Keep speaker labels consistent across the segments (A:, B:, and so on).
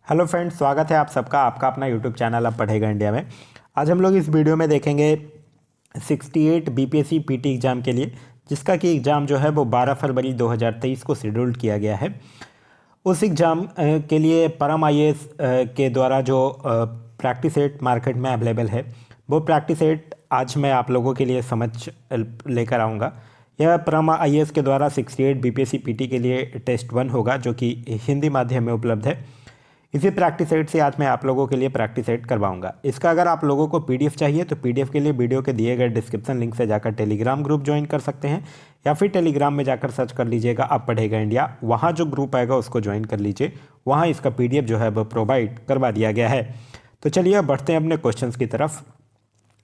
A: Hello friends, स्वागत है आप सबका आपका अपना यूट्यूब चैनल अब पढ़ेगा इंडिया में। आज हम लोग इस वीडियो में देखेंगे 68 बीपीएससी पीटी एग्ज़ाम के लिए, जिसका कि एग्ज़ाम जो है वो 12 फरवरी 2023 को शेड्यूल्ड किया गया है। उस एग्ज़ाम के लिए परम आईएएस के द्वारा जो प्रैक्टिस सेट मार्केट में अवेलेबल है, वो प्रैक्टिस सेट आज मैं आप लोगों के लिए समझ लेकर आऊँगा। यह परम आईएएस के द्वारा 68 बीपीएससी पीटी के लिए टेस्ट 1 होगा, जो कि हिंदी माध्यम में उपलब्ध है। इसी प्रैक्टिस सेट से आज मैं आप लोगों के लिए प्रैक्टिस सेट करवाऊंगा। इसका अगर आप लोगों को पीडीएफ चाहिए तो पीडीएफ के लिए वीडियो के दिए गए डिस्क्रिप्शन लिंक से जाकर टेलीग्राम ग्रुप ज्वाइन कर सकते हैं, या फिर टेलीग्राम में जाकर सर्च कर लीजिएगा अब पढ़ेगा इंडिया। वहाँ जो ग्रुप आएगा उसको ज्वाइन कर लीजिए, वहाँ इसका पीडीएफ जो है वो प्रोवाइड करवा दिया गया है। तो चलिए अब बढ़ते हैं अपने क्वेश्चन की तरफ।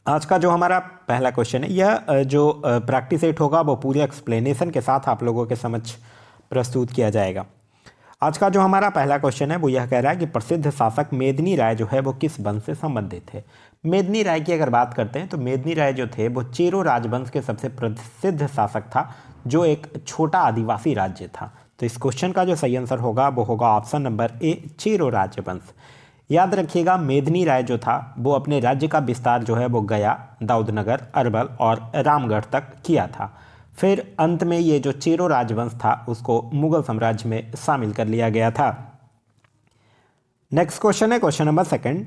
A: आज का जो हमारा पहला क्वेश्चन है, यह जो प्रैक्टिस सेट होगा वो पूरे एक्सप्लेनेशन के साथ आप लोगों के समक्ष प्रस्तुत किया जाएगा। आज का जो हमारा पहला क्वेश्चन है वो यह कह रहा है कि प्रसिद्ध शासक मेदिनी राय जो है वो किस वंश से संबंधित है। मेदिनी राय की अगर बात करते हैं तो मेदिनी राय जो थे वो चेरो राजवंश के सबसे प्रसिद्ध शासक था, जो एक छोटा आदिवासी राज्य था। तो इस क्वेश्चन का जो सही आंसर होगा वो होगा ऑप्शन नंबर ए, चेरो राजवंश। याद रखिएगा, मेदिनी राय जो था वो अपने राज्य का विस्तार जो है वो गया, दाऊदनगर, अरवल और रामगढ़ तक किया था। फिर अंत में ये जो चेरो राजवंश था उसको मुगल साम्राज्य में शामिल कर लिया गया था। नेक्स्ट क्वेश्चन है क्वेश्चन नंबर सेकंड।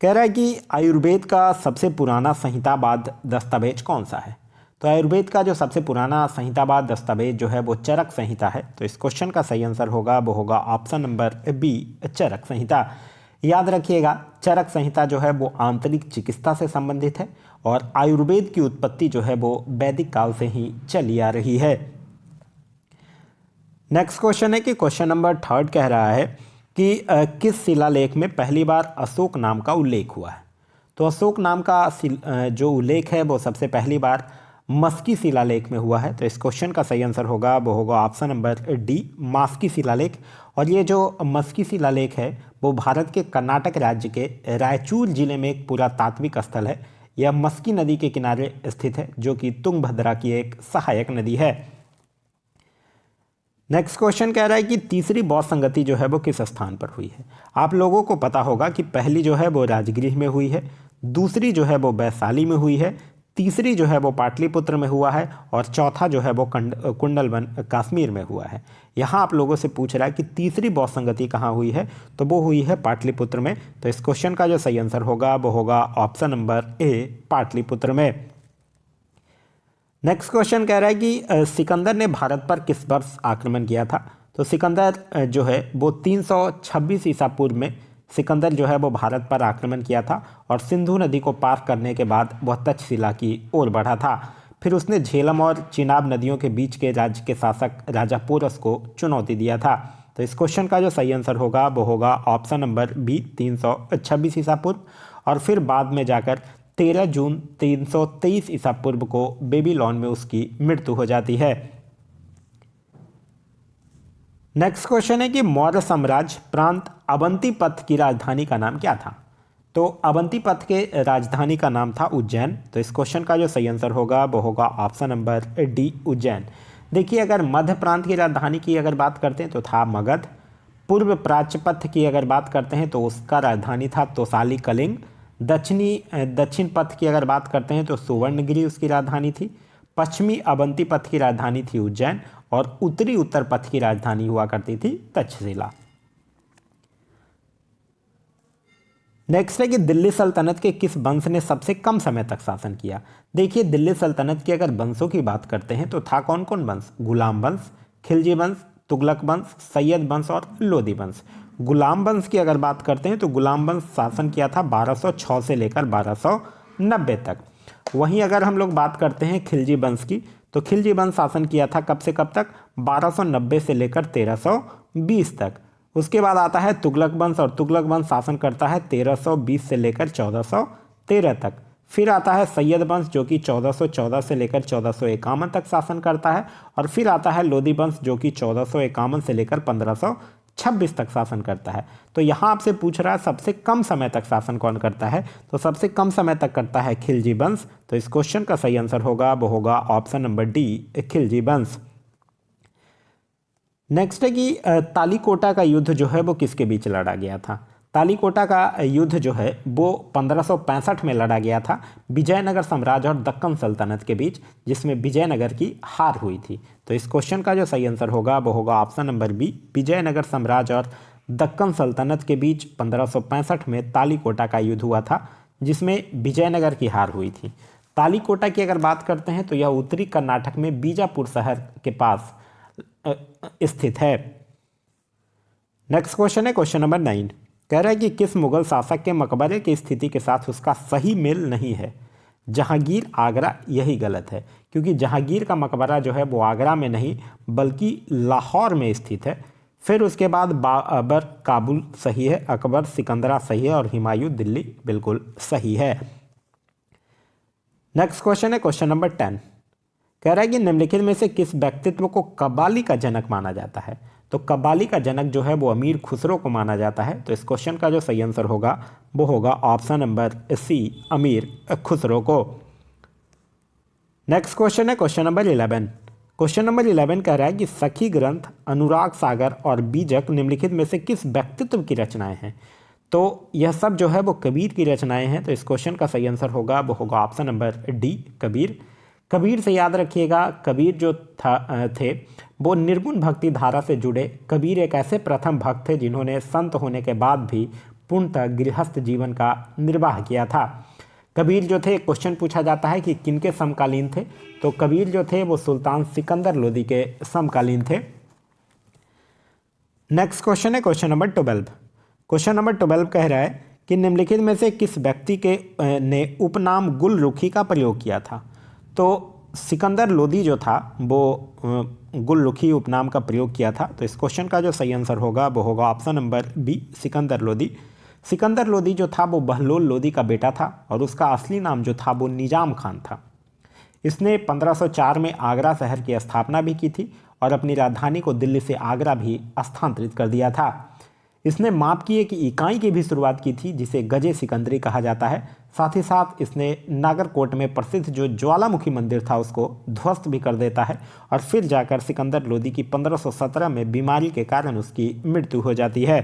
A: कह रहा है कि आयुर्वेद का सबसे पुराना संहिताबद्ध दस्तावेज कौन सा है। तो आयुर्वेद का जो सबसे पुराना संहिताबद्ध दस्तावेज जो है वो चरक संहिता है। तो इस क्वेश्चन का सही आंसर होगा वो होगा ऑप्शन नंबर बी, चरक संहिता। याद रखिएगा, चरक संहिता जो है वो आंतरिक चिकित्सा से संबंधित है और आयुर्वेद की उत्पत्ति जो है वो वैदिक काल से ही चली आ रही है। नेक्स्ट क्वेश्चन है कि क्वेश्चन नंबर थर्ड कह रहा है कि किस शिलालेख में पहली बार अशोक नाम का उल्लेख हुआ है। तो अशोक नाम का जो उल्लेख है वो सबसे पहली बार मस्की शिलालेख में हुआ है। तो इस क्वेश्चन का सही आंसर होगा वो होगा ऑप्शन नंबर डी, मास्की शिलालेख। और ये जो मस्की शिलालेख है वो भारत के कर्नाटक राज्य के रायचूर जिले में एक पुरातात्विक स्थल है। यह मस्की नदी के किनारे स्थित है, जो कि तुंगभद्रा की एक सहायक नदी है। नेक्स्ट क्वेश्चन कह रहा है कि तीसरी बौद्ध संगति जो है वो किस स्थान पर हुई है। आप लोगों को पता होगा कि पहली जो है वो राजगृह में हुई है, दूसरी जो है वो वैशाली में हुई है, तीसरी जो है वो पाटलिपुत्र में हुआ है और चौथा जो है वो कुंडलवन कश्मीर में हुआ है। यहाँ आप लोगों से पूछ रहा है कि तीसरी बौद्ध संगति कहाँ हुई है, तो वो हुई है पाटलिपुत्र में। तो इस क्वेश्चन का जो सही आंसर होगा वो होगा ऑप्शन नंबर ए, पाटलिपुत्र में। नेक्स्ट क्वेश्चन कह रहा है कि सिकंदर ने भारत पर किस वर्ष आक्रमण किया था। तो सिकंदर जो है वो 326 ईसा पूर्व में सिकंदर जो है वो भारत पर आक्रमण किया था और सिंधु नदी को पार करने के बाद वह तक्षशिला की ओर बढ़ा था। फिर उसने झेलम और चिनाब नदियों के बीच के राज्य के शासक राजा पोरस को चुनौती दिया था। तो इस क्वेश्चन का जो सही आंसर होगा वो होगा ऑप्शन नंबर बी, 326 ईसा पूर्व। और फिर बाद में जाकर 13 जून 323 ईसा पूर्व को बेबीलोन में उसकी मृत्यु हो जाती है। नेक्स्ट क्वेश्चन है कि मौर्य साम्राज्य प्रांत अवंतीपथ की राजधानी का नाम क्या था। तो अवंतीपथ के राजधानी का नाम था उज्जैन। तो इस क्वेश्चन का जो सही आंसर होगा वो होगा ऑप्शन नंबर डी, उज्जैन। देखिए, अगर मध्य प्रांत की राजधानी की अगर बात करते हैं तो था मगध। पूर्व प्राच्यपथ की अगर बात करते हैं तो उसका राजधानी था तोसाली कलिंग। दक्षिण पथ की अगर बात करते हैं तो सुवर्णगिरी उसकी राजधानी थी। पश्चिमी अवंती पथ की राजधानी थी उज्जैन और उत्तरी उत्तर पथ की राजधानी हुआ करती थी तक्षशिला। नेक्स्ट है कि दिल्ली सल्तनत के किस वंश ने सबसे कम समय तक शासन किया। देखिए, दिल्ली सल्तनत की अगर वंशों की बात करते हैं तो था कौन कौन वंश? गुलाम वंश, खिलजी वंश, तुगलक वंश, सैयद वंश और लोदी वंश। गुलाम वंश की अगर बात करते हैं तो गुलाम वंश शासन किया था 1206 से लेकर 1290 तक। वहीं अगर हम लोग बात करते हैं खिलजी वंश की, तो खिलजी वंश शासन किया था कब से कब तक? 1290 से लेकर 1320 तक। उसके बाद आता है तुगलक वंश और तुगलक वंश शासन करता है 1320 से लेकर 1413 तक। फिर आता है सैयद वंश जो कि 1414 से लेकर 1451 तक शासन करता है। और फिर आता है लोदी वंश जो कि 1451 से लेकर 1526 तक शासन करता है। तो यहाँ आपसे पूछ रहा है सबसे कम समय तक शासन कौन करता है, तो सबसे कम समय तक करता है खिलजी वंश। तो इस क्वेश्चन का सही आंसर होगा वो होगा ऑप्शन नंबर डी, खिलजी वंश। नेक्स्ट है कि तालीकोटा का युद्ध जो है वो किसके बीच लड़ा गया था। तालीकोटा का युद्ध जो है वो 1565 में लड़ा गया था विजयनगर साम्राज्य और दक्कन सल्तनत के बीच, जिसमें विजयनगर की हार हुई थी। तो इस क्वेश्चन का जो सही आंसर होगा वो होगा ऑप्शन नंबर बी, विजयनगर साम्राज्य और दक्कन सल्तनत के बीच 1565 में तालीकोटा का युद्ध हुआ था, जिसमें विजयनगर की हार हुई थी। तालीकोटा की अगर बात करते हैं तो यह उत्तरी कर्नाटक में बीजापुर शहर के पास स्थित है। नेक्स्ट क्वेश्चन है क्वेश्चन नंबर 9। कह रहा है कि किस मुगल शासक के मकबरे की स्थिति के साथ उसका सही मेल नहीं है। जहांगीर, आगरा, यही गलत है क्योंकि जहांगीर का मकबरा जो है वो आगरा में नहीं बल्कि लाहौर में स्थित है। फिर उसके बाद बाबर काबुल सही है, अकबर सिकंदरा सही है और हुमायूं दिल्ली बिल्कुल सही है। नेक्स्ट क्वेश्चन है क्वेश्चन नंबर 10। कह रहा है कि निम्नलिखित में से किस व्यक्तित्व को कव्वाली का जनक माना जाता है। तो कव्वाली का जनक जो है वो अमीर खुसरो को माना जाता है। तो इस क्वेश्चन का जो सही आंसर होगा वो होगा ऑप्शन नंबर सी, अमीर खुसरो को। नेक्स्ट क्वेश्चन है क्वेश्चन नंबर 11। क्वेश्चन नंबर 11 कह रहा है कि सखी ग्रंथ, अनुराग सागर और बीजक निम्नलिखित में से किस व्यक्तित्व की रचनाएं हैं। तो यह सब जो है वो कबीर की रचनाएं हैं। तो इस क्वेश्चन का सही आंसर होगा वो होगा option number D, Kabir. Kabir से याद रखिएगा, कबीर जो थे वो निर्गुण भक्ति धारा से जुड़े। कबीर एक ऐसे प्रथम भक्त थे जिन्होंने संत होने के बाद भी पूर्णतः गृहस्थ जीवन का निर्वाह किया था। कबीर जो थे, क्वेश्चन पूछा जाता है कि किनके समकालीन थे, तो कबीर जो थे वो सुल्तान सिकंदर लोदी के समकालीन थे। नेक्स्ट क्वेश्चन है क्वेश्चन नंबर 12। क्वेश्चन नंबर 12 कह रहा है कि निम्नलिखित में से किस व्यक्ति के ने उपनाम गुलरुखी का प्रयोग किया था। तो सिकंदर लोदी जो था वो गुलरुखी उपनाम का प्रयोग किया था। तो इस क्वेश्चन का जो सही आंसर होगा वो होगा option number B, Sikandar Lodi. Sikandar Lodi जो था वो बहलोल लोदी का बेटा था और उसका असली नाम जो था वो निजाम खान था। इसने 1504 में आगरा शहर की स्थापना भी की थी और अपनी राजधानी को दिल्ली से आगरा भी स्थानांतरित कर दिया था। इसने माप की एक इकाई की भी शुरुआत की थी जिसे गजे सिकंदरी कहा जाता है। साथ ही साथ इसने नागरकोट में प्रसिद्ध जो ज्वालामुखी मंदिर था उसको ध्वस्त भी कर देता है और फिर जाकर सिकंदर लोदी की 1517 में बीमारी के कारण उसकी मृत्यु हो जाती है।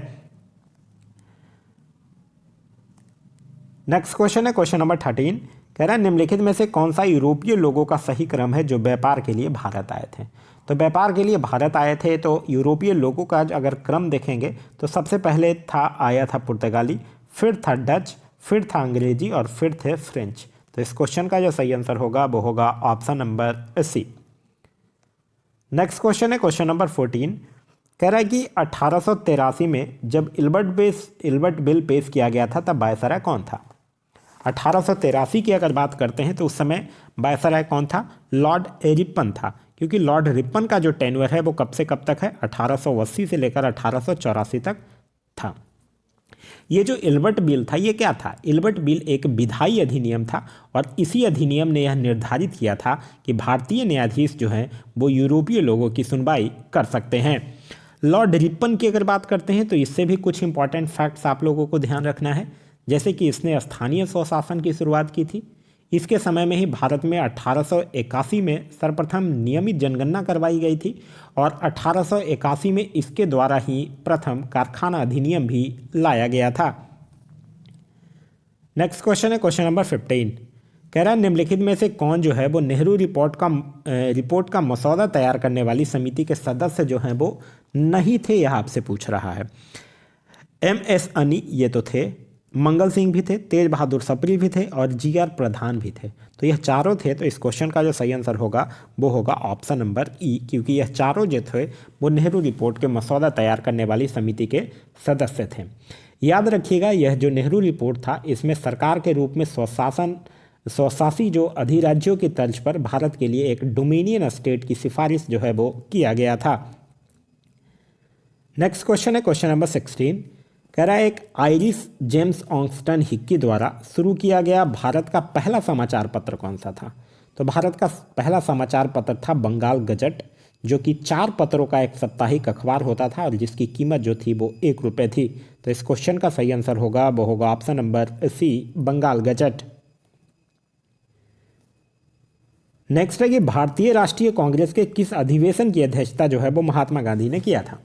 A: नेक्स्ट क्वेश्चन है क्वेश्चन नंबर 13। कह रहा है निम्नलिखित में से कौन सा यूरोपीय लोगों का सही क्रम है जो व्यापार के लिए भारत आए थे। तो व्यापार के लिए भारत आए थे तो यूरोपीय लोगों का अगर क्रम देखेंगे तो सबसे पहले आया था पुर्तगाली, फिर था डच, फिर था अंग्रेजी और फिर थे फ्रेंच। तो इस क्वेश्चन का जो सही आंसर होगा वो होगा option number C. Next question है क्वेश्चन नंबर 14। कह रहा है कि 1883 में जब इल्बर्ट बिल पेश किया गया था तब वायसराय कौन था। 1883 की अगर बात करते हैं तो उस समय वायसराय कौन था, लॉर्ड रिपन था। क्योंकि लॉर्ड रिपन का जो टेन्योर है वो कब से कब तक है, 1880 से लेकर 1884 तक था। ये जो इल्बर्ट बिल था ये क्या था, इल्बर्ट बिल एक विधायी अधिनियम था और इसी अधिनियम ने यह निर्धारित किया था कि भारतीय न्यायाधीश जो हैं वो यूरोपीय लोगों की सुनवाई कर सकते हैं। लॉर्ड रिपन की अगर बात करते हैं तो इससे भी कुछ इंपॉर्टेंट फैक्ट्स आप लोगों को ध्यान रखना है। जैसे कि इसने स्थानीय स्वशासन की शुरुआत की थी। इसके समय में ही भारत में 1881 में सर्वप्रथम नियमित जनगणना करवाई गई थी और 1881 में इसके द्वारा ही प्रथम कारखाना अधिनियम भी लाया गया था। नेक्स्ट क्वेश्चन है क्वेश्चन नंबर 15। कह रहा है निम्नलिखित में से कौन जो है वो नेहरू रिपोर्ट का मसौदा तैयार करने वाली समिति के सदस्य जो हैं वो नहीं थे, यह आपसे पूछ रहा है। MS अनी ये तो थे, मंगल सिंह भी थे, तेज बहादुर सप्री भी थे और GR प्रधान भी थे। तो यह चारों थे। तो इस क्वेश्चन का जो सही आंसर होगा वो होगा ऑप्शन नंबर ई, क्योंकि यह चारों जो थे वो नेहरू रिपोर्ट के मसौदा तैयार करने वाली समिति के सदस्य थे। याद रखिएगा यह जो नेहरू रिपोर्ट था इसमें सरकार के रूप में स्वशासी जो अधिराज्यों की तर्ज पर भारत के लिए एक डोमिनियन स्टेट की सिफारिश जो है वो किया गया था। नेक्स्ट क्वेश्चन है क्वेश्चन नंबर 16। कह रहा है एक आयरिश जेम्स ऑक्सटन हिक्की द्वारा शुरू किया गया भारत का पहला समाचार पत्र कौन सा था। तो भारत का पहला समाचार पत्र था बंगाल गजट, जो कि 4 पत्रों का एक साप्ताहिक अखबार होता था और जिसकी कीमत जो थी वो 1 रुपये थी। तो इस क्वेश्चन का सही आंसर होगा वो होगा option number C, Bengal gazette. Next है कि भारतीय राष्ट्रीय कांग्रेस के किस अधिवेशन की अध्यक्षता जो है वो महात्मा गांधी ने किया था।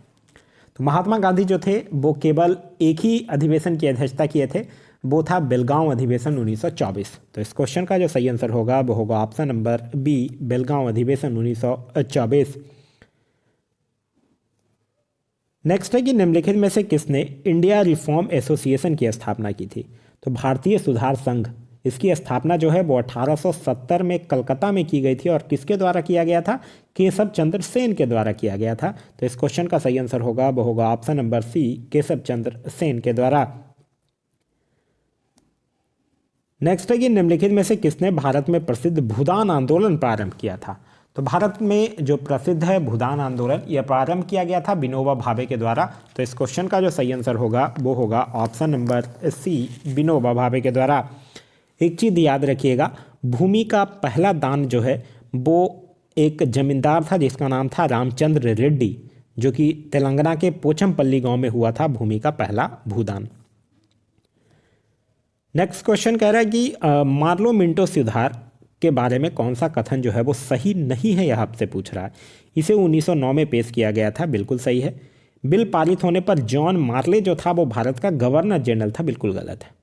A: तो महात्मा गांधी जो थे वो केवल एक ही अधिवेशन की अध्यक्षता किए थे, वो था बेलगांव अधिवेशन 1924। तो इस क्वेश्चन का जो सही आंसर होगा वो होगा ऑप्शन नंबर बी, बेलगांव अधिवेशन 1924। नेक्स्ट है कि निम्नलिखित में से किसने इंडिया रिफॉर्म एसोसिएशन की स्थापना की थी। तो भारतीय सुधार संघ, इसकी स्थापना जो है वो 1870 में कलकत्ता में की गई थी और किसके द्वारा किया गया था, केशव चंद्र सेन के द्वारा किया गया था। तो इस क्वेश्चन का सही आंसर होगा वो होगा ऑप्शन नंबर सी, केशव चंद्र सेन के द्वारा। नेक्स्ट है कि निम्नलिखित में से किसने भारत में प्रसिद्ध भूदान आंदोलन प्रारंभ किया था। तो भारत में जो प्रसिद्ध है भूदान आंदोलन, यह प्रारंभ किया गया था विनोबा भावे के द्वारा। तो इस क्वेश्चन का जो सही आंसर होगा वो होगा ऑप्शन नंबर सी, विनोबा भावे के द्वारा। एक चीज़ याद रखिएगा, भूमि का पहला दान जो है वो एक जमींदार था जिसका नाम था रामचंद्र रेड्डी, जो कि तेलंगाना के पोचमपल्ली गांव में हुआ था भूमि का पहला भूदान। नेक्स्ट क्वेश्चन कह रहा है कि मार्लो मिंटो सुधार के बारे में कौन सा कथन जो है वो सही नहीं है, यह आपसे पूछ रहा है। इसे 1909 में पेश किया गया था, बिल्कुल सही है। बिल पारित होने पर जॉन मार्ले जो था वो भारत का गवर्नर जनरल था, बिल्कुल गलत है।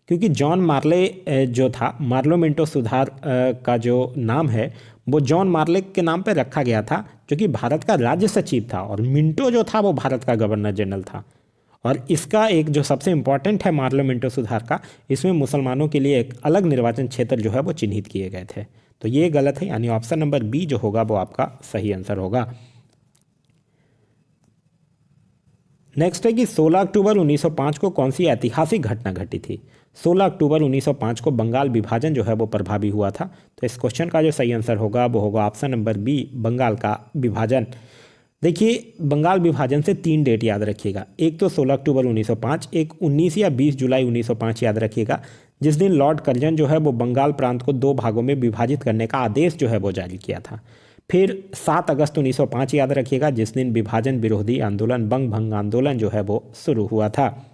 A: क्योंकि जॉन मार्ले जो था, मार्लो मिंटो सुधार का जो नाम है वो जॉन मार्ले के नाम पर रखा गया था, जो कि भारत का राज्य सचिव था, और मिंटो जो था वो भारत का गवर्नर जनरल था। और इसका एक जो सबसे इम्पॉर्टेंट है मार्लो मिंटो सुधार का, इसमें मुसलमानों के लिए एक अलग निर्वाचन क्षेत्र जो है वो चिन्हित किए गए थे। तो ये गलत है, यानी ऑप्शन नंबर बी जो होगा वो आपका सही आंसर होगा। नेक्स्ट है कि 16 अक्टूबर 1905 को कौन सी ऐतिहासिक घटना घटी थी। 16 अक्टूबर 1905 को बंगाल विभाजन जो है वो प्रभावी हुआ था। तो इस क्वेश्चन का जो सही आंसर होगा वो होगा ऑप्शन नंबर बी, बंगाल का विभाजन। देखिए, बंगाल विभाजन से 3 डेट याद रखिएगा, एक तो 16 अक्टूबर 1905, एक 19 या 20 जुलाई 1905 याद रखिएगा, जिस दिन लॉर्ड कर्जन जो है वो बंगाल प्रांत को 2 भागों में विभाजित करने का आदेश जो है वो जारी किया था। फिर 7 अगस्त 1905 याद रखिएगा, जिस दिन विभाजन विरोधी आंदोलन बंग भंग आंदोलन जो है वो शुरू हुआ था।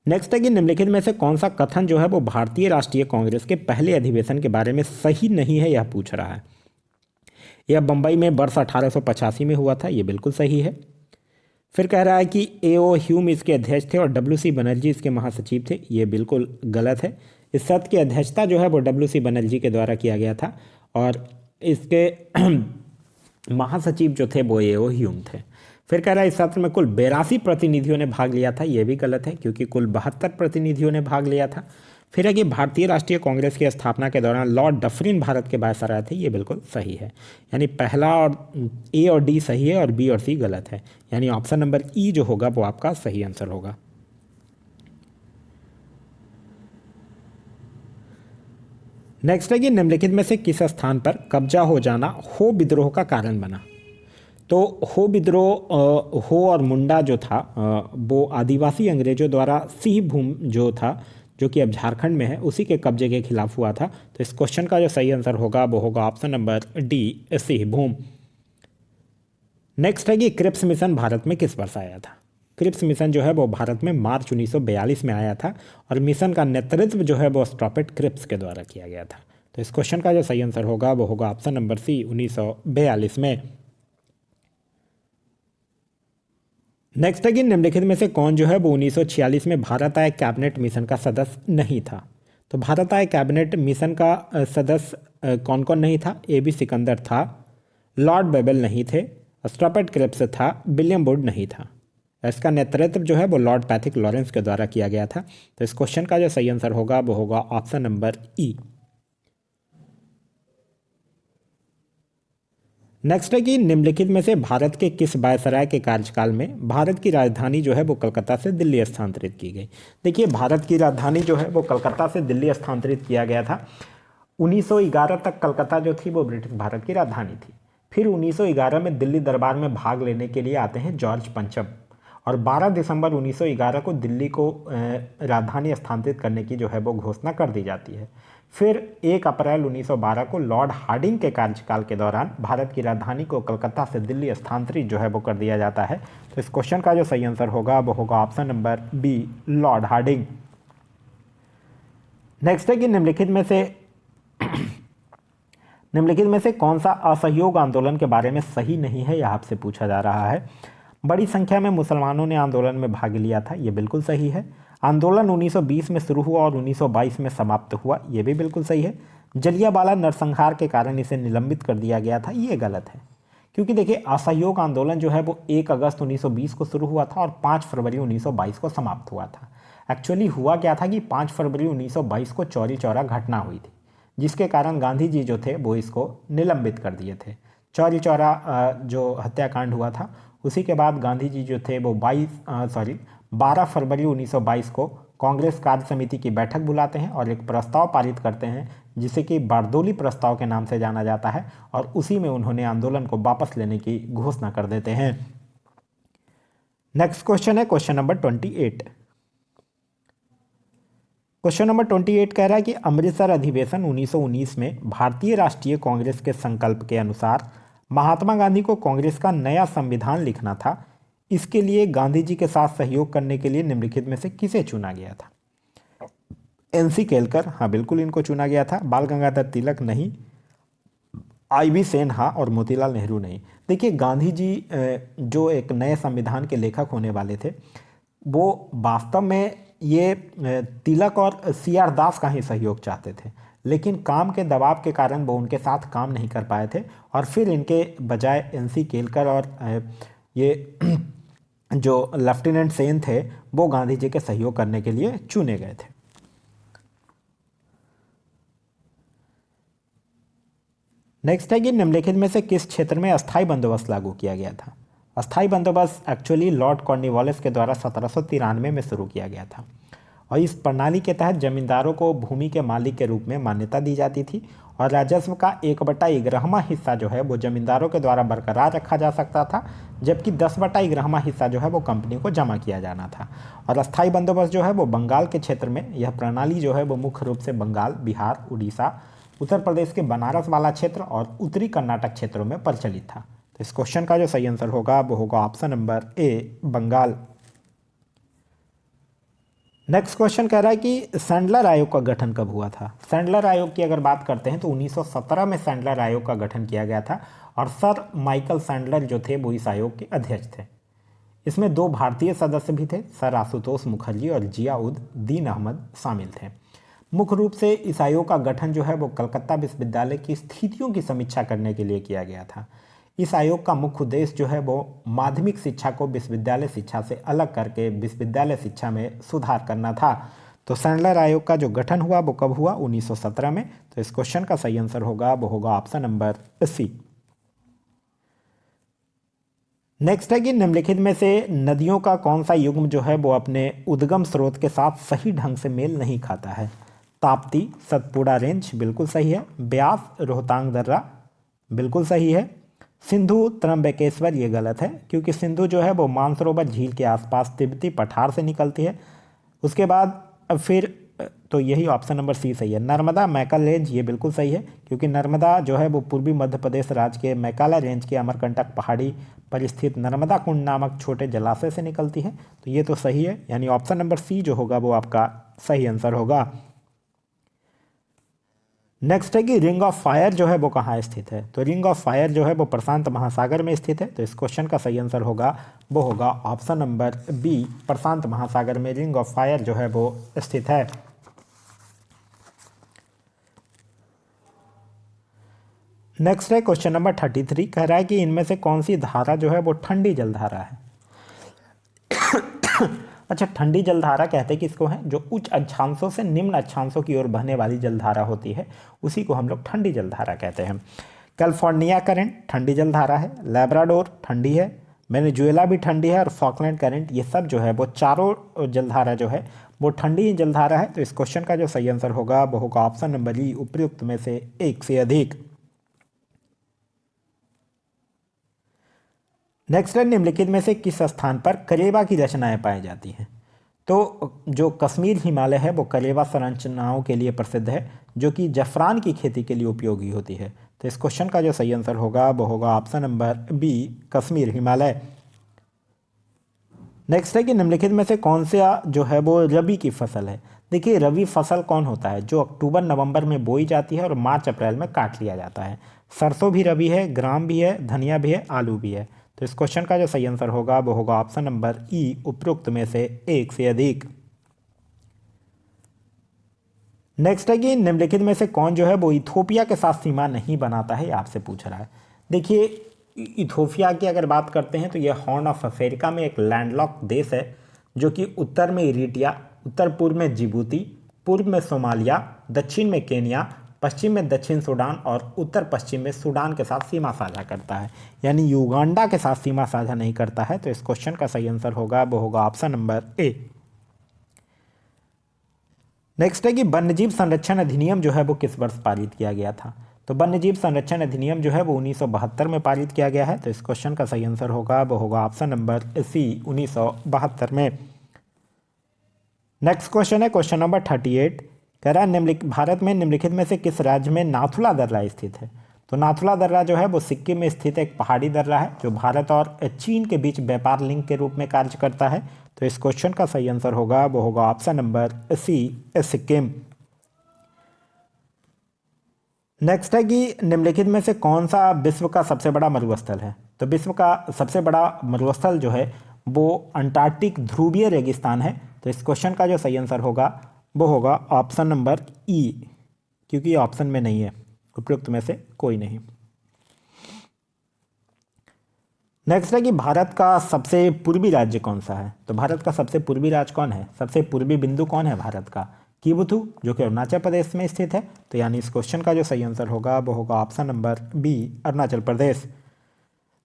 A: नेक्स्ट है कि निम्नलिखित में से कौन सा कथन जो है वो भारतीय राष्ट्रीय कांग्रेस के पहले अधिवेशन के बारे में सही नहीं है, यह पूछ रहा है। यह बंबई में वर्ष 1885 में हुआ था, यह बिल्कुल सही है। फिर कह रहा है कि A.O. ह्यूम इसके अध्यक्ष थे और W.C. बनर्जी इसके महासचिव थे, ये बिल्कुल गलत है। इस सत्र की अध्यक्षता जो है वो W.C. बनर्जी के द्वारा किया गया था और इसके महासचिव जो थे वो A.O. ह्यूम थे। फिर कह रहा है इस सत्र में कुल 82 प्रतिनिधियों ने भाग लिया था, ये भी गलत है क्योंकि कुल 72 प्रतिनिधियों ने भाग लिया था। फिर है कि भारतीय राष्ट्रीय कांग्रेस की स्थापना के दौरान लॉर्ड डफरिन भारत के वायसराय थे, ये बिल्कुल सही है। यानी पहला और ए और डी सही है और बी और सी गलत है, यानी ऑप्शन नंबर ई जो होगा वो आपका सही आंसर होगा। नेक्स्ट है कि निम्नलिखित में से किस स्थान पर कब्जा हो जाना हो विद्रोह का कारण बना। तो हो विद्रोह हो और मुंडा जो था वो आदिवासी अंग्रेजों द्वारा सिंह भूम जो था, जो कि अब झारखंड में है, उसी के कब्जे के खिलाफ हुआ था। तो इस क्वेश्चन का जो सही आंसर होगा वो होगा option number D, Singh Bhoom. Next है कि क्रिप्स मिशन भारत में किस वर्ष आया था। क्रिप्स मिशन जो है वो भारत में मार्च 1942 में आया था और मिशन का नेतृत्व जो है वो स्टॉपेट क्रिप्स के द्वारा किया गया था। तो इस क्वेश्चन का जो सही आंसर होगा वो होगा ऑप्शन नंबर सी, 1942 में। नेक्स्ट है कि निम्नलिखित में से कौन जो है वो 1946 में भारत आय कैबिनेट मिशन का सदस्य नहीं था। तो भारत आय कैबिनेट मिशन का सदस्य कौन कौन नहीं था। ए बी सिकंदर था, लॉर्ड बेबल नहीं थे, स्टॉपेट क्रिप्स था, विलियम वुड नहीं था। इसका नेतृत्व जो है वो लॉर्ड पैथिक लॉरेंस के द्वारा किया गया था। तो इस क्वेश्चन का जो सही आंसर होगा वो होगा ऑप्शन नंबर ई। नेक्स्ट है कि निम्नलिखित में से भारत के किस वायसराय के कार्यकाल में भारत की राजधानी जो है वो कलकत्ता से दिल्ली स्थानांतरित की गई। देखिए, भारत की राजधानी जो है वो कलकत्ता से दिल्ली स्थानांतरित किया गया था। 1911 तक कलकत्ता जो थी वो ब्रिटिश भारत की राजधानी थी। फिर 1911 में दिल्ली दरबार में भाग लेने के लिए आते हैं जॉर्ज पंचम और 12 दिसंबर 1911 को दिल्ली को राजधानी स्थानांतरित करने की जो है वो घोषणा कर दी जाती है। फिर 1 अप्रैल 1912 को लॉर्ड हार्डिंग के कार्यकाल के दौरान भारत की राजधानी को कलकत्ता से दिल्ली स्थानांतरित जो है वो कर दिया जाता है। तो इस क्वेश्चन का जो सही आंसर होगा वो होगा option number B, Lord Hardinge. Next है कि निम्नलिखित में से कौन सा असहयोग आंदोलन के बारे में सही नहीं है, यह आपसे पूछा जा रहा है। बड़ी संख्या में मुसलमानों ने आंदोलन में भाग लिया था, ये बिल्कुल सही है। आंदोलन 1920 में शुरू हुआ और 1922 में समाप्त हुआ, ये भी बिल्कुल सही है। जलियांवाला नरसंहार के कारण इसे निलंबित कर दिया गया था, ये गलत है। क्योंकि देखिए असहयोग आंदोलन जो है वो 1 अगस्त 1920 को शुरू हुआ था और 5 फरवरी 1922 को समाप्त हुआ था। एक्चुअली हुआ क्या था कि 5 फरवरी 1922 को चौरी चौरा घटना हुई थी, जिसके कारण गांधी जी जो थे वो इसको निलंबित कर दिए थे। चौरी चौरा जो हत्याकांड हुआ था, उसी के बाद गांधी जी जो थे वो 12 फरवरी 1922 को कांग्रेस कार्य समिति की बैठक बुलाते हैं और एक प्रस्ताव पारित करते हैं जिसे कि बारदोली प्रस्ताव के नाम से जाना जाता है, और उसी में उन्होंने आंदोलन को वापस लेने की घोषणा कर देते हैं। नेक्स्ट क्वेश्चन है क्वेश्चन नंबर 28। क्वेश्चन नंबर 28 कह रहा है कि अमृतसर अधिवेशन 1919 में भारतीय राष्ट्रीय कांग्रेस के संकल्प के अनुसार महात्मा गांधी को कांग्रेस का नया संविधान लिखना था। इसके लिए गांधी जी के साथ सहयोग करने के लिए निम्नलिखित में से किसे चुना गया था? एनसी केलकर, हाँ बिल्कुल इनको चुना गया था। बाल गंगाधर तिलक नहीं, आईवी सेन हाँ, और मोतीलाल नेहरू नहीं। देखिए गांधी जी जो एक नए संविधान के लेखक होने वाले थे, वो वास्तव में ये तिलक और सीआर दास का ही सहयोग चाहते थे, लेकिन काम के दबाव के कारण वो उनके साथ काम नहीं कर पाए थे और फिर इनके बजाय एनसी केलकर और ये जो लेफ्टिनेंट सेन थे वो गांधी जी के सहयोग करने के लिए चुने गए थे। नेक्स्ट है कि निम्नलिखित में से किस क्षेत्र में अस्थाई बंदोबस्त लागू किया गया था? अस्थाई बंदोबस्त एक्चुअली लॉर्ड कॉर्नवालिस के द्वारा 1793 में शुरू किया गया था और इस प्रणाली के तहत जमींदारों को भूमि के मालिक के रूप में मान्यता दी जाती थी और राजस्व का 1/11वां हिस्सा जो है वो जमींदारों के द्वारा बरकरार रखा जा सकता था, जबकि 10/11वां हिस्सा जो है वो कंपनी को जमा किया जाना था। और अस्थाई बंदोबस्त जो है वो बंगाल के क्षेत्र में, यह प्रणाली जो है वो मुख्य रूप से बंगाल, बिहार, उड़ीसा, उत्तर प्रदेश के बनारस वाला क्षेत्र और उत्तरी कर्नाटक क्षेत्रों में प्रचलित था। तो इस क्वेश्चन का जो सही आंसर होगा वो होगा option number A, Bengal. Next question कह रहा है कि सैंडलर आयोग का गठन कब हुआ था? सैंडलर आयोग की अगर बात करते हैं तो 1917 में सैंडलर आयोग का गठन किया गया था और सर माइकल सैंडलर जो थे वो इस आयोग के अध्यक्ष थे। इसमें 2 भारतीय सदस्य भी थे, सर आशुतोष मुखर्जी और जियाउद्दीन अहमद शामिल थे। मुख्य रूप से इस आयोग का गठन जो है वो कलकत्ता विश्वविद्यालय की स्थितियों की समीक्षा करने के लिए किया गया था। इस आयोग का मुख्य उद्देश्य जो है वो माध्यमिक शिक्षा को विश्वविद्यालय शिक्षा से अलग करके विश्वविद्यालय शिक्षा में सुधार करना था। तो सैंडलर आयोग का जो गठन हुआ वो कब हुआ? 1917 में। तो इस क्वेश्चन का सही आंसर होगा वो होगा ऑप्शन नंबर सी। नेक्स्ट है कि निम्नलिखित में से नदियों का कौन सा युग्म जो है वो अपने उद्गम स्रोत के साथ सही ढंग से मेल नहीं खाता है? ताप्ती, सतपुड़ा रेंज बिल्कुल सही है। ब्यास, रोहतांग दर्रा बिल्कुल सही है। सिंधु, त्रंबकेश्वर ये गलत है, क्योंकि सिंधु जो है वो मानसरोवर झील के आसपास तिब्बती पठार से निकलती है। उसके बाद फिर तो यही ऑप्शन नंबर सी सही है। नर्मदा, मैकल रेंज ये बिल्कुल सही है, क्योंकि नर्मदा जो है वो पूर्वी मध्य प्रदेश राज्य के मैकाला रेंज के अमरकंटक पहाड़ी पर स्थित नर्मदा कुंड नामक छोटे जलाशय से निकलती है। तो ये तो सही है, यानी ऑप्शन नंबर सी जो होगा वो आपका सही आंसर होगा। नेक्स्ट है कि रिंग ऑफ फायर जो है वो कहाँ स्थित है? तो रिंग ऑफ फायर जो है वो प्रशांत महासागर में स्थित है। तो इस क्वेश्चन का सही आंसर होगा वो होगा ऑप्शन नंबर बी, प्रशांत महासागर में रिंग ऑफ फायर जो है वो स्थित है। नेक्स्ट है क्वेश्चन नंबर 33, कह रहा है कि इनमें से कौन सी धारा जो है वो ठंडी जलधारा है? अच्छा, ठंडी जलधारा कहते किसको हैं? जो उच्च अक्षांशों से निम्न अक्षांशों की ओर बहने वाली जलधारा होती है, उसी को हम लोग ठंडी जलधारा कहते हैं। कैलिफोर्निया करंट ठंडी जलधारा है, लैब्राडोर ठंडी है, वेनेजुएला भी ठंडी है और फॉकलैंड करंट, ये सब जो है वो चारों जलधारा जो है वो ठंडी जलधारा है। तो इस क्वेश्चन का जो सही आंसर होगा वो होगा ऑप्शन नंबर ई, उपयुक्त में से एक से अधिक। नेक्स्ट है निम्नलिखित में से किस स्थान पर करेबा की रचनाएं पाई जाती हैं? तो जो कश्मीर हिमालय है वो कलेवा संरचनाओं के लिए प्रसिद्ध है, जो कि जफरान की खेती के लिए उपयोगी होती है। तो इस क्वेश्चन का जो सही आंसर होगा वो होगा option number B, Kashmir Himalaya. Next है कि निम्नलिखित में से कौन सा जो है वो रबी की फसल है। देखिए, रबी फसल कौन होता है? जो अक्टूबर नवंबर में बोई जाती है और मार्च अप्रैल में काट लिया जाता है। सरसों भी रबी है, ग्राम भी है, धनिया भी है, आलू भी है। तो इस क्वेश्चन का जो सही आंसर होगा वो होगा ऑप्शन नंबर ई, उपरोक्त में से एक से अधिक। नेक्स्ट है कि निम्नलिखित में से कौन जो है वो इथोपिया के साथ सीमा नहीं बनाता है, आपसे पूछ रहा है। देखिए, इथोपिया की अगर बात करते हैं तो यह हॉर्न ऑफ अफ्रीका में एक लैंडलॉक देश है, जो कि उत्तर में इरिट्रिया, उत्तर पूर्व में जिबूती, पूर्व में सोमालिया, दक्षिण में केनिया, पश्चिम में दक्षिण सूडान और उत्तर पश्चिम में सूडान के साथ सीमा साझा करता है, यानी युगांडा के साथ सीमा साझा नहीं करता है। तो इस क्वेश्चन का सही आंसर होगा वो होगा ऑप्शन नंबर ए। नेक्स्ट है कि वन्यजीव संरक्षण अधिनियम जो है वो किस वर्ष पारित किया गया था? तो वन्यजीव संरक्षण अधिनियम जो है वो 1972 में पारित किया गया है। तो इस क्वेश्चन का सही आंसर होगा वो होगा ऑप्शन नंबर सी, 1972 में। नेक्स्ट क्वेश्चन है क्वेश्चन नंबर 38। कह रहा है भारत में निम्नलिखित में से किस राज्य में नाथुला दर्रा स्थित है? तो नाथुला दर्रा जो है वो सिक्किम में स्थित एक पहाड़ी दर्रा है, जो भारत और चीन के बीच व्यापार लिंक के रूप में कार्य करता है। तो इस क्वेश्चन का सही आंसर होगा वो होगा option number C, Sikkim. Next है कि निम्नलिखित में से कौन सा विश्व का सबसे बड़ा मरुस्थल है? तो विश्व का सबसे बड़ा मरुस्थल जो है वो अंटार्कटिक ध्रुवीय रेगिस्तान है। तो इस क्वेश्चन का जो सही आंसर होगा वो होगा ऑप्शन नंबर ई, क्योंकि ऑप्शन में नहीं है, उपयुक्त में से कोई नहीं। नेक्स्ट है कि भारत का सबसे पूर्वी राज्य कौन सा है? तो भारत का सबसे पूर्वी राज्य कौन है? सबसे पूर्वी बिंदु कौन है भारत का? किबुथु, जो कि अरुणाचल प्रदेश में स्थित है। तो यानी इस क्वेश्चन का जो सही आंसर होगा वो होगा option number B, Arunachal Pradesh.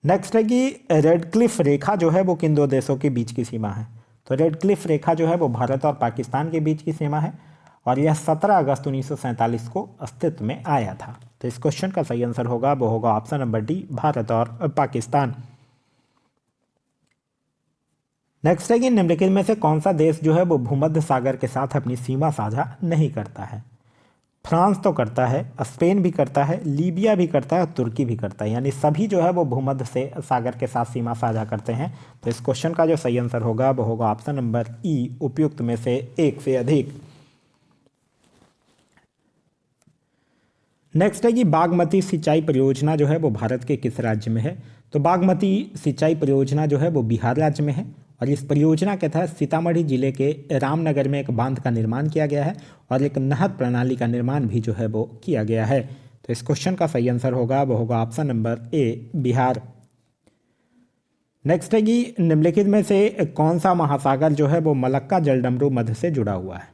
A: Next है कि रेड क्लिफ रेखा जो है वो किन दो देशों के बीच की सीमा है? तो रेड क्लिफ रेखा जो है वो भारत और पाकिस्तान के बीच की सीमा है, और यह 17 अगस्त 1947 को अस्तित्व में आया था। तो इस क्वेश्चन का सही आंसर होगा वो होगा ऑप्शन नंबर डी, भारत और पाकिस्तान। नेक्स्ट है कि निम्नलिखित में से कौन सा देश जो है वो भूमध्य सागर के साथ अपनी सीमा साझा नहीं करता है? फ्रांस तो करता है, स्पेन भी करता है, लीबिया भी करता है और तुर्की भी करता है, यानी सभी जो है वो भूमध्य से सागर के साथ सीमा साझा करते हैं। तो इस क्वेश्चन का जो सही आंसर होगा वो होगा ऑप्शन नंबर ई, उपयुक्त में से एक से अधिक। नेक्स्ट है कि बागमती सिंचाई परियोजना जो है वो भारत के किस राज्य में है? तो बागमती सिंचाई परियोजना जो है वो बिहार राज्य में है, और इस परियोजना के तहत सीतामढ़ी जिले के रामनगर में एक बांध का निर्माण किया गया है और एक नहर प्रणाली का निर्माण भी जो है वो किया गया है। तो इस क्वेश्चन का सही आंसर होगा वो होगा ऑप्शन नंबर ए, बिहार। नेक्स्ट है कि निम्नलिखित में से कौन सा महासागर जो है वो मलक्का जलडमरू मध्य से जुड़ा हुआ है?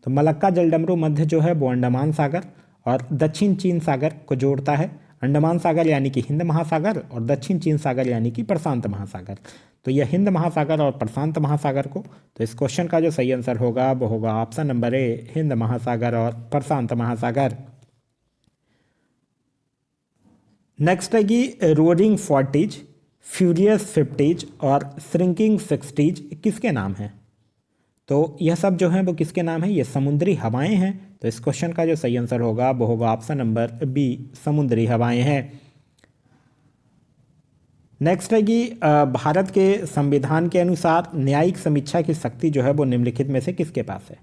A: तो मलक्का जलडमरू मध्य जो है वो अंडमान सागर और दक्षिण चीन सागर को जोड़ता है। अंडमान सागर यानी कि हिंद महासागर और दक्षिण चीन सागर यानी कि प्रशांत महासागर। तो यह हिंद महासागर और प्रशांत महासागर को, तो इस क्वेश्चन का जो सही आंसर होगा वो होगा ऑप्शन नंबर ए, हिंद महासागर और प्रशांत महासागर। नेक्स्ट है कि रोरिंग 40s, फ्यूरियस 50s और श्रिंकिंग 60s किसके नाम हैं? तो यह सब जो है वो किसके नाम है? ये समुद्री हवाएं हैं। तो इस क्वेश्चन का जो सही आंसर होगा वो होगा ऑप्शन नंबर बी, समुद्री हवाएं हैं। नेक्स्ट है कि भारत के संविधान के अनुसार न्यायिक समीक्षा की शक्ति जो है वो निम्नलिखित में से किसके पास है?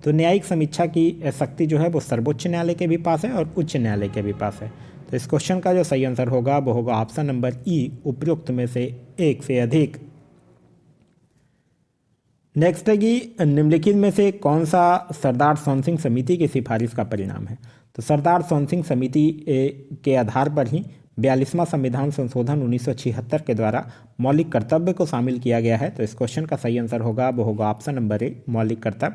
A: तो न्यायिक समीक्षा की शक्ति जो है वो सर्वोच्च न्यायालय के भी पास है और उच्च न्यायालय के भी पास है। तो इस क्वेश्चन का जो सही आंसर होगा वो होगा ऑप्शन नंबर ई, उपयुक्त में से एक से अधिक। नेक्स्ट है कि निम्नलिखित में से कौन सा सरदार सोनसिंह समिति की सिफारिश का परिणाम है? तो सरदार सोनसिंह समिति के आधार पर ही 42वां संविधान संशोधन 1976 के द्वारा मौलिक कर्तव्य को शामिल किया गया है। तो इस क्वेश्चन का सही आंसर होगा वो होगा ऑप्शन नंबर ए, मौलिक कर्तव्य।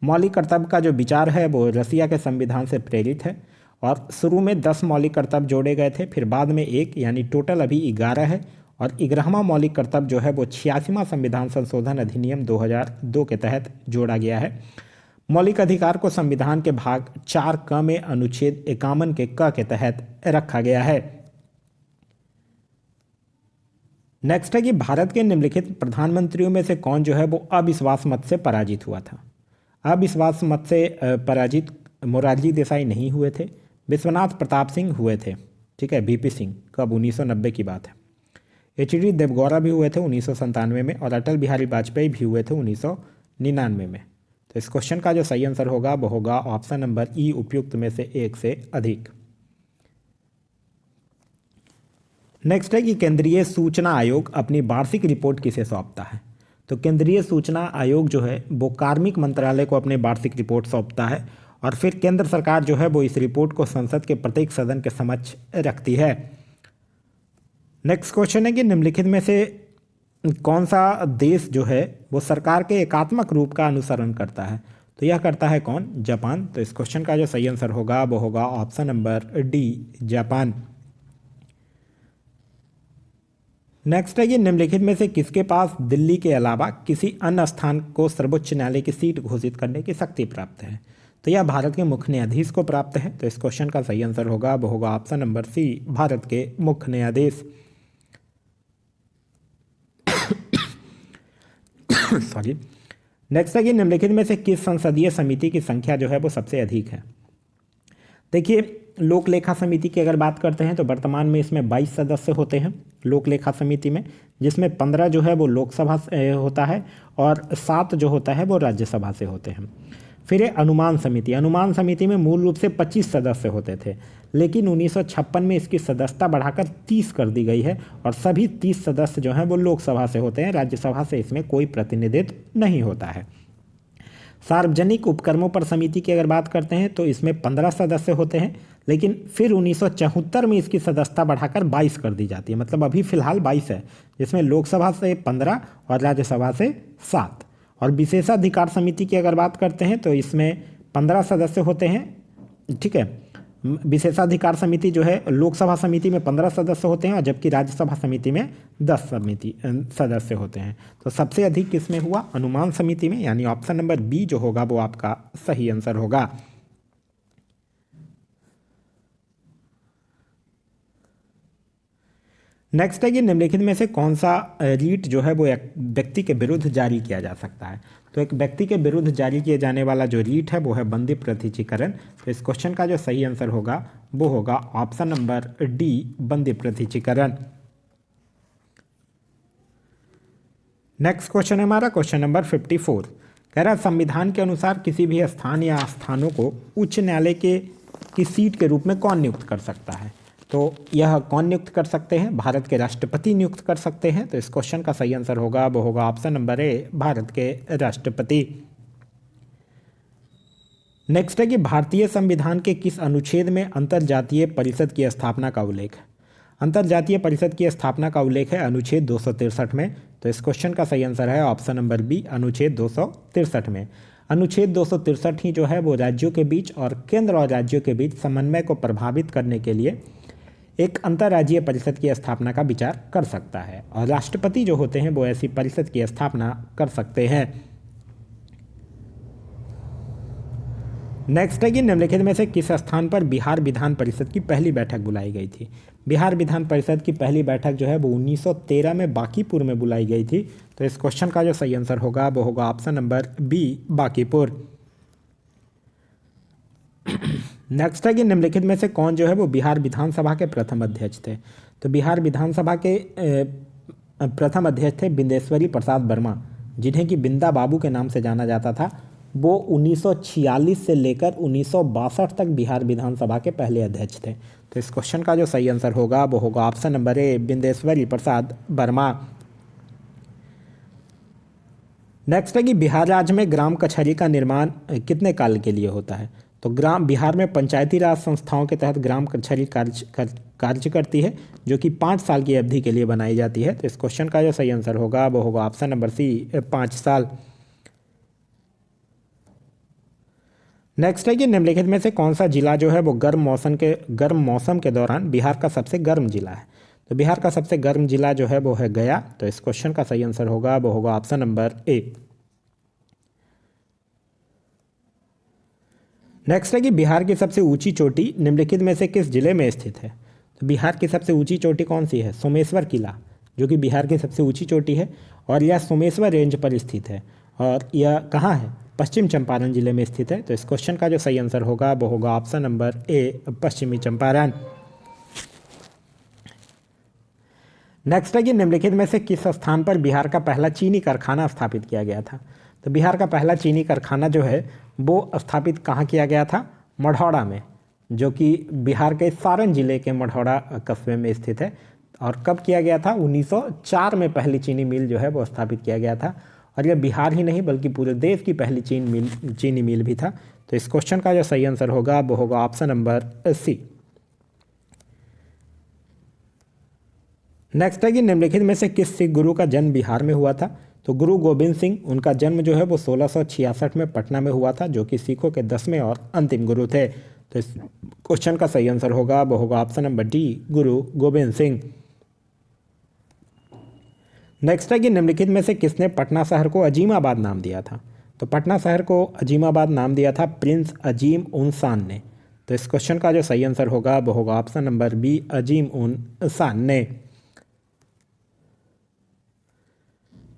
A: मौलिक कर्तव्य का जो विचार है वो रसिया के संविधान से प्रेरित है, और शुरू में 10 मौलिक कर्तव्य जोड़े गए थे, फिर बाद में एक, यानी टोटल अभी 11 है, और 11वां मौलिक कर्तव्य जो है वो 86वां संविधान संशोधन अधिनियम 2002 के तहत जोड़ा गया है। मौलिक अधिकार को संविधान के भाग 4 क में अनुच्छेद 51 के क के तहत रखा गया है। नेक्स्ट है कि भारत के निम्नलिखित प्रधानमंत्रियों में से कौन जो है वो अविश्वास मत से पराजित हुआ था। अविश्वास मत से पराजित मोरारजी देसाई नहीं हुए थे, विश्वनाथ प्रताप सिंह हुए थे, ठीक है, बीपी सिंह, कब 1990 की बात है। एच.डी. देवगौड़ा भी हुए थे 1997 में, और अटल बिहारी वाजपेयी भी हुए थे 1999 में। तो इस क्वेश्चन का जो सही आंसर होगा वो होगा ऑप्शन नंबर ई, उपयुक्त में से एक से अधिक। नेक्स्ट है कि केंद्रीय सूचना आयोग अपनी वार्षिक रिपोर्ट किसे सौंपता है। तो केंद्रीय सूचना आयोग जो है वो कार्मिक मंत्रालय को अपनी वार्षिक रिपोर्ट सौंपता है, और फिर केंद्र सरकार जो है वो इस रिपोर्ट को संसद के प्रत्येक सदन के समक्ष रखती है। नेक्स्ट क्वेश्चन है कि निम्नलिखित में से कौन सा देश जो है वो सरकार के एकात्मक रूप का अनुसरण करता है। तो यह करता है कौन, जापान। तो इस क्वेश्चन का जो सही आंसर होगा वो होगा option number D, Japan. Next है कि निम्नलिखित में से किसके पास दिल्ली के अलावा किसी अन्य स्थान को सर्वोच्च न्यायालय की सीट घोषित करने की शक्ति प्राप्त है। तो यह भारत के मुख्य न्यायाधीश को प्राप्त है। तो इस क्वेश्चन का सही आंसर होगा वो होगा ऑप्शन नंबर सी, भारत के मुख्य न्यायाधीश। सॉरी। नेक्स्ट है कि निम्नलिखित में से किस संसदीय समिति की संख्या जो है वो सबसे अधिक है। देखिए, लोक लेखा समिति की अगर बात करते हैं तो वर्तमान में इसमें 22 सदस्य होते हैं लोक लेखा समिति में, जिसमें 15 जो है वो लोकसभा से होता है और 7 जो होता है वो राज्यसभा से होते हैं। फिर अनुमान समिति, अनुमान समिति में मूल रूप से 25 सदस्य होते थे, लेकिन 1956 में इसकी सदस्यता बढ़ाकर 30 कर दी गई है, और सभी 30 सदस्य जो हैं वो लोकसभा से होते हैं, राज्यसभा से इसमें कोई प्रतिनिधित्व नहीं होता है। सार्वजनिक उपक्रमों पर समिति की अगर बात करते हैं तो इसमें 15 सदस्य होते हैं, लेकिन फिर 1974 में इसकी सदस्यता बढ़ाकर 22 कर दी जाती है, मतलब अभी फिलहाल 22 है, जिसमें लोकसभा से 15 और राज्यसभा से 7। और विशेषाधिकार समिति की अगर बात करते हैं तो इसमें 15 सदस्य होते हैं, ठीक है। विशेषाधिकार समिति जो है लोकसभा समिति में 15 सदस्य होते हैं, और जबकि राज्यसभा समिति में 10 सदस्य होते हैं। तो सबसे अधिक किसमें हुआ, अनुमान समिति में, यानी ऑप्शन नंबर बी जो होगा वो आपका सही आंसर होगा। नेक्स्ट है कि निम्नलिखित में से कौन सा रीट जो है वो एक व्यक्ति के विरुद्ध जारी किया जा सकता है। तो एक व्यक्ति के विरुद्ध जारी किए जाने वाला जो रीट है वो है बंदी प्रत्यक्षीकरण। तो इस क्वेश्चन का जो सही आंसर होगा वो होगा ऑप्शन नंबर डी, बंदी प्रत्यक्षीकरण। नेक्स्ट क्वेश्चन है हमारा क्वेश्चन नंबर 54। कह रहा संविधान के अनुसार किसी भी स्थान या स्थानों को उच्च न्यायालय की सीट के रूप में कौन नियुक्त कर सकता है। तो यह कौन नियुक्त कर सकते हैं, भारत के राष्ट्रपति नियुक्त कर सकते हैं। तो इस क्वेश्चन का सही आंसर होगा वो होगा ऑप्शन नंबर ए, भारत के राष्ट्रपति। नेक्स्ट है कि भारतीय संविधान के किस अनुच्छेद में अंतर्जातीय परिषद की स्थापना का उल्लेख है। अंतर्जातीय परिषद की स्थापना का उल्लेख है अनुच्छेद 263 में। तो इस क्वेश्चन का सही आंसर है ऑप्शन नंबर बी, अनुच्छेद 263 में। अनुच्छेद 263 ही जो है वो राज्यों के बीच और केंद्र और राज्यों के बीच समन्वय को प्रभावित करने के लिए एक अंतर्राज्यीय परिषद की स्थापना का विचार कर सकता है, और राष्ट्रपति जो होते हैं वो ऐसी परिषद की स्थापना कर सकते हैं। नेक्स्ट है कि निम्नलिखित में से किस स्थान पर बिहार विधान परिषद की पहली बैठक बुलाई गई थी। बिहार विधान परिषद की पहली बैठक जो है वो 1913 में बांकीपुर में बुलाई गई थी। तो इस क्वेश्चन का जो सही आंसर होगा वो होगा option number B, Bankipur. Next है कि निम्नलिखित में से कौन जो है वो बिहार विधानसभा के प्रथम अध्यक्ष थे। तो बिहार विधानसभा के प्रथम अध्यक्ष थे बिंदेश्वरी प्रसाद वर्मा, जिन्हें कि बिंदा बाबू के नाम से जाना जाता था। वो 1946 से लेकर 1962 तक बिहार विधानसभा के पहले अध्यक्ष थे। तो इस क्वेश्चन का जो सही आंसर होगा वो होगा ऑप्शन नंबर ए, बिंदेश्वरी प्रसाद वर्मा। नेक्स्ट है कि बिहार राज्य में ग्राम कचहरी का निर्माण कितने काल के लिए होता है। तो बिहार में पंचायती राज संस्थाओं के तहत ग्राम कचहरी कार्य करती है, जो कि 5 साल की अवधि के लिए बनाई जाती है। तो इस क्वेश्चन का जो सही आंसर होगा वो होगा ऑप्शन नंबर सी, 5 साल। नेक्स्ट है कि निम्नलिखित में से कौन सा जिला जो है वो गर्म मौसम के दौरान बिहार का सबसे गर्म जिला है। तो बिहार का सबसे गर्म जिला जो है वो है गया। तो इस क्वेश्चन का सही आंसर होगा वो होगा ऑप्शन नंबर ए। नेक्स्ट है कि बिहार की सबसे ऊंची चोटी निम्नलिखित में से किस जिले में स्थित है। तो बिहार की सबसे ऊंची चोटी कौन सी है, सोमेश्वर किला, जो कि बिहार की सबसे ऊंची चोटी है, और यह सोमेश्वर रेंज पर स्थित है। और यह कहाँ है? पश्चिम चंपारण जिले में स्थित है। तो इस क्वेश्चन का जो सही आंसर होगा वो होगा ऑप्शन नंबर ए, पश्चिमी चंपारण। नेक्स्ट है कि निम्नलिखित में से किस स्थान पर बिहार का पहला चीनी कारखाना स्थापित किया गया था? तो बिहार का पहला चीनी कारखाना जो है वो स्थापित कहाँ किया गया था? मढ़ौरा में, जो कि बिहार के सारण जिले के मढ़ौरा कस्बे में स्थित है। और कब किया गया था? 1904 में पहली चीनी मिल जो है वो स्थापित किया गया था। और यह बिहार ही नहीं बल्कि पूरे देश की पहली चीनी मिल भी था। तो इस क्वेश्चन का जो सही आंसर होगा वो होगा ऑप्शन नंबर सी। नेक्स्ट है कि निम्नलिखित में से किस सिख गुरु का जन्म बिहार में हुआ था? तो गुरु गोविंद सिंह, उनका जन्म जो है वो 1666 में पटना में हुआ था, जो कि सिखों के 10वें और अंतिम गुरु थे। तो इस क्वेश्चन का सही आंसर होगा वो होगा ऑप्शन नंबर डी, गुरु गोविंद सिंह। नेक्स्ट है कि निम्नलिखित में से किसने पटना शहर को अजीमाबाद नाम दिया था? तो पटना शहर को अजीमाबाद नाम दिया था प्रिंस अजीम उन शान ने। तो इस क्वेश्चन का जो सही आंसर होगा वो होगा ऑप्शन नंबर बी, अजीम उन शान ने।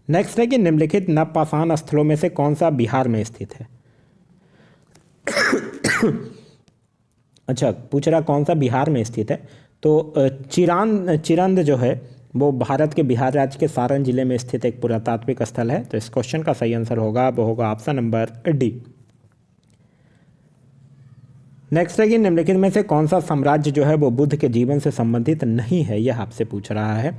A: नेक्स्ट है कि निम्नलिखित नवपाषाण स्थलों में से कौन सा बिहार में स्थित है? अच्छा, पूछ रहा कौन सा बिहार में स्थित है। तो चिरंद जो है वो भारत के बिहार राज्य के सारण जिले में स्थित एक पुरातात्विक स्थल है। तो इस क्वेश्चन का सही आंसर होगा वो होगा ऑप्शन नंबर डी। नेक्स्ट है कि निम्नलिखित में से कौन सा साम्राज्य जो है वो बुद्ध के जीवन से संबंधित नहीं है, यह आपसे पूछ रहा है।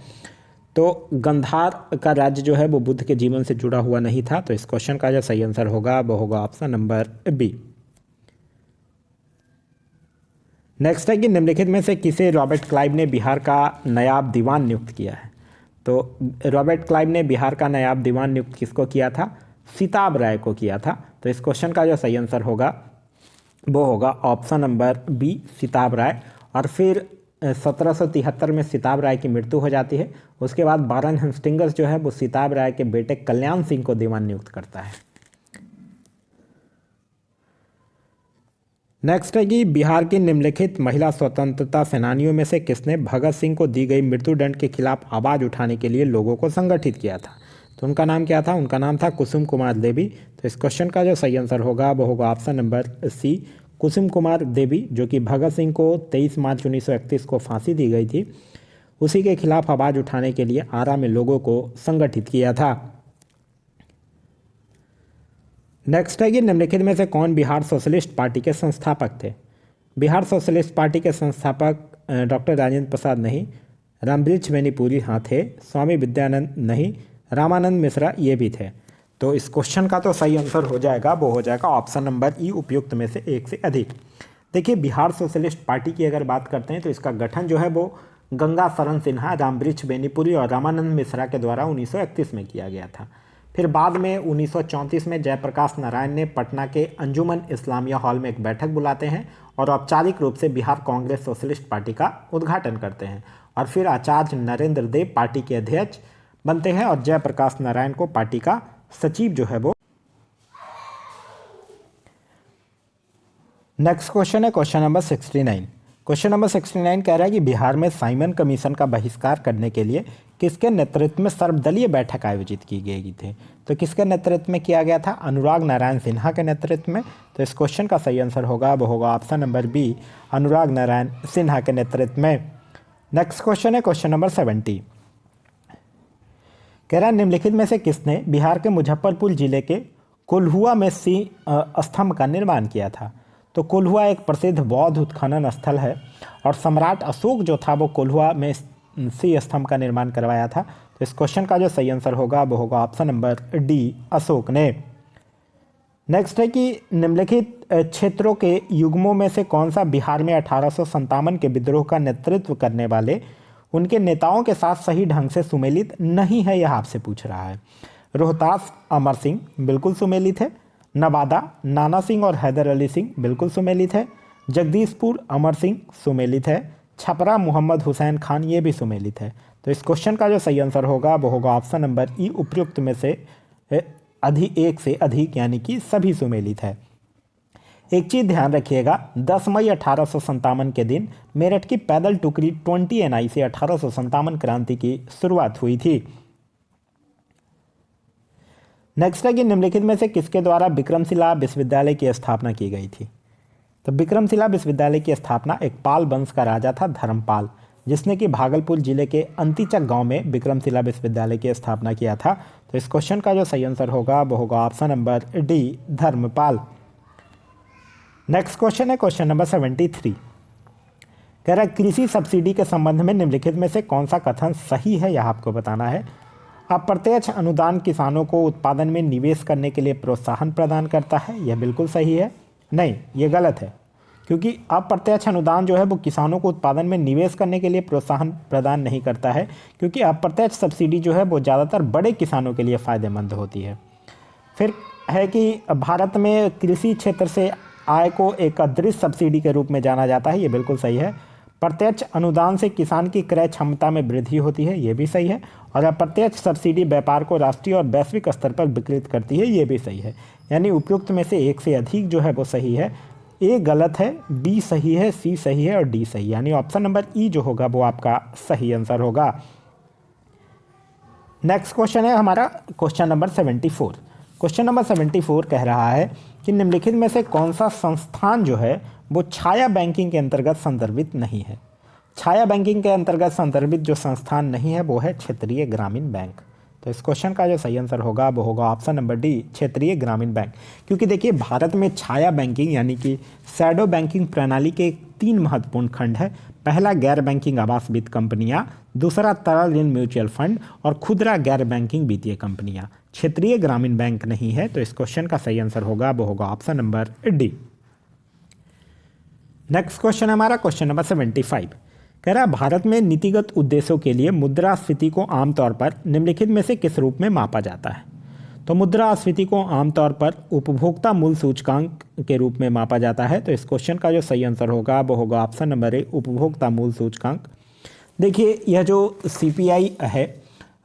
A: तो गंधार का राज्य जो है वो बुद्ध के जीवन से जुड़ा हुआ नहीं था। तो इस क्वेश्चन का जो सही आंसर होगा वो होगा ऑप्शन नंबर बी। नेक्स्ट है कि निम्नलिखित में से किसे रॉबर्ट क्लाइव ने बिहार का नायाब दीवान नियुक्त किया है? तो रॉबर्ट क्लाइव ने बिहार का नायाब दीवान नियुक्त किसको किया था? सिताब राय को किया था। तो इस क्वेश्चन का जो सही आंसर होगा वो होगा ऑप्शन नंबर बी, सिताब राय। और फिर 1773 में सिताब राय की मृत्यु हो जाती है। उसके बाद वारन हेस्टिंग्स जो है वो सिताब राय के बेटे कल्याण सिंह को दीवान नियुक्त करता है। नेक्स्ट है कि बिहार की निम्नलिखित महिला स्वतंत्रता सेनानियों में से किसने भगत सिंह को दी गई मृत्युदंड के खिलाफ आवाज़ उठाने के लिए लोगों को संगठित किया था? तो उनका नाम क्या था? उनका नाम था कुसुम कुमार देवी। तो इस क्वेश्चन का जो सही आंसर होगा वो होगा ऑप्शन नंबर सी, कुसुम कुमार देवी, जो कि भगत सिंह को 23 मार्च 1931 को फांसी दी गई थी, उसी के खिलाफ आवाज़ उठाने के लिए आरा में लोगों को संगठित किया था। नेक्स्ट है कि निम्नलिखित में से कौन बिहार सोशलिस्ट पार्टी के संस्थापक थे? बिहार सोशलिस्ट पार्टी के संस्थापक डॉक्टर राजेंद्र प्रसाद नहीं, रामवृक्ष बेनीपुरी हाँ थे, स्वामी विद्यानंद नहीं, रामानंद मिश्रा ये भी थे। तो इस क्वेश्चन का तो सही आंसर हो जाएगा वो हो जाएगा ऑप्शन नंबर ई, उपयुक्त में से एक से अधिक। देखिए, बिहार सोशलिस्ट पार्टी की अगर बात करते हैं तो इसका गठन जो है वो गंगा शरण सिन्हा, रामवृक्ष बेनीपुरी और रामानंद मिश्रा के द्वारा 1931 में किया गया था। फिर बाद में 1934 में जयप्रकाश नारायण ने पटना के अंजुमन इस्लामिया हॉल में एक बैठक बुलाते हैं और औपचारिक रूप से बिहार कांग्रेस सोशलिस्ट पार्टी का उद्घाटन करते हैं। और फिर आचार्य नरेंद्र देव पार्टी के अध्यक्ष बनते हैं और जयप्रकाश नारायण को पार्टी का सचिव जो है वो। नेक्स्ट क्वेश्चन है क्वेश्चन नंबर 69। क्वेश्चन नंबर 69 कह रहा है कि बिहार में साइमन कमीशन का बहिष्कार करने के लिए किसके नेतृत्व में सर्वदलीय बैठक आयोजित की गई थी? तो किसके नेतृत्व में किया गया था? अनुराग नारायण सिन्हा के नेतृत्व में। तो इस क्वेश्चन का सही आंसर होगा वो होगा ऑप्शन नंबर बी, अनुराग नारायण सिन्हा के नेतृत्व में। नेक्स्ट क्वेश्चन है क्वेश्चन नंबर 70। कह रहा है निम्नलिखित में से किसने बिहार के मुजफ्फरपुर जिले के कोल्हुआ में सिंह स्तंभ का निर्माण किया था? तो कोल्हुआ एक प्रसिद्ध बौद्ध उत्खनन स्थल है और सम्राट अशोक जो था वो कोल्हुआ में सिंह स्तंभ का निर्माण करवाया था। तो इस क्वेश्चन का जो सही आंसर होगा वो होगा ऑप्शन नंबर डी, अशोक ने। नेक्स्ट है कि निम्नलिखित क्षेत्रों के युग्मों में से कौन सा बिहार में 1857 के विद्रोह का नेतृत्व करने वाले उनके नेताओं के साथ सही ढंग से सुमेलित नहीं है, यह आपसे पूछ रहा है। रोहतास अमर सिंह बिल्कुल सुमेलित है, नवादा नाना सिंह और हैदर अली सिंह बिल्कुल सुमेलित है, जगदीशपुर अमर सिंह सुमेलित है, छपरा मोहम्मद हुसैन खान ये भी सुमेलित है। तो इस क्वेश्चन का जो सही आंसर होगा वो होगा ऑप्शन नंबर ई, उपयुक्त में से एक से अधिक यानी कि सभी सुमेलित है। एक चीज़ ध्यान रखिएगा, 10 मई 1857 के दिन मेरठ की पैदल टुकड़ी 20 NI से 1857 क्रांति की शुरुआत हुई थी। नेक्स्ट है कि निम्नलिखित में से किसके द्वारा विक्रमशिला विश्वविद्यालय की स्थापना की गई थी। तो विक्रमशिला विश्वविद्यालय की स्थापना एक पाल वंश का राजा था धर्मपाल, जिसने कि भागलपुर जिले के अंतिचक गांव में विक्रमशिला विश्वविद्यालय की स्थापना किया था। तो इस क्वेश्चन का जो सही आंसर होगा वो होगा option number D, Dharampal. Next question है क्वेश्चन नंबर 73। कह रहा है कृषि सब्सिडी के संबंध में निम्नलिखित में से कौन सा कथन सही है, यह आपको बताना है। अप्रत्यक्ष अनुदान किसानों को उत्पादन में निवेश करने के लिए प्रोत्साहन प्रदान करता है, यह बिल्कुल सही है। नहीं, ये गलत है, क्योंकि अप्रत्यक्ष अनुदान जो है वो किसानों को उत्पादन में निवेश करने के लिए प्रोत्साहन प्रदान नहीं करता है, क्योंकि अप्रत्यक्ष सब्सिडी जो है वो ज़्यादातर बड़े किसानों के लिए फ़ायदेमंद होती है। फिर है कि भारत में कृषि क्षेत्र से आय को एक अदृश्य सब्सिडी के रूप में जाना जाता है, ये बिल्कुल सही है। प्रत्यक्ष अनुदान से किसान की क्रय क्षमता में वृद्धि होती है, ये भी सही है। और अप्रत्यक्ष सब्सिडी व्यापार को राष्ट्रीय और वैश्विक स्तर पर विकृत करती है, ये भी सही है। यानी उपयुक्त में से एक से अधिक जो है वो सही है। ए गलत है, बी सही है, सी सही है और डी सही, यानी ऑप्शन नंबर ई जो होगा वो आपका सही आंसर होगा। नेक्स्ट क्वेश्चन है हमारा क्वेश्चन नंबर 74। क्वेश्चन नंबर 74 कह रहा है कि निम्नलिखित में से कौन सा संस्थान जो है वो छाया बैंकिंग के अंतर्गत संदर्भित नहीं है। छाया बैंकिंग के अंतर्गत संदर्भित जो संस्थान नहीं है वो है क्षेत्रीय ग्रामीण बैंक। तो इस क्वेश्चन का जो सही आंसर होगा वो होगा ऑप्शन नंबर डी, क्षेत्रीय ग्रामीण बैंक। क्योंकि देखिए भारत में छाया बैंकिंग यानी कि शैडो बैंकिंग प्रणाली के 3 महत्वपूर्ण खंड है। पहला गैर बैंकिंग आवास वित्त कंपनियां, दूसरा तरल ऋण म्यूचुअल फंड और खुदरा गैर बैंकिंग वित्तीय कंपनियां। क्षेत्रीय ग्रामीण बैंक नहीं है, तो इस क्वेश्चन का सही आंसर होगा वो होगा option number D. Next question हमारा क्वेश्चन नंबर 75 कह रहा है भारत में नीतिगत उद्देश्यों के लिए मुद्रास्फीति को आमतौर पर निम्नलिखित में से किस रूप में मापा जाता है। तो मुद्रास्फीति को आमतौर पर उपभोक्ता मूल्य सूचकांक के रूप में मापा जाता है। तो इस क्वेश्चन का जो सही आंसर होगा वो होगा ऑप्शन नंबर ए, उपभोक्ता मूल्य सूचकांक। देखिए यह जो CPI है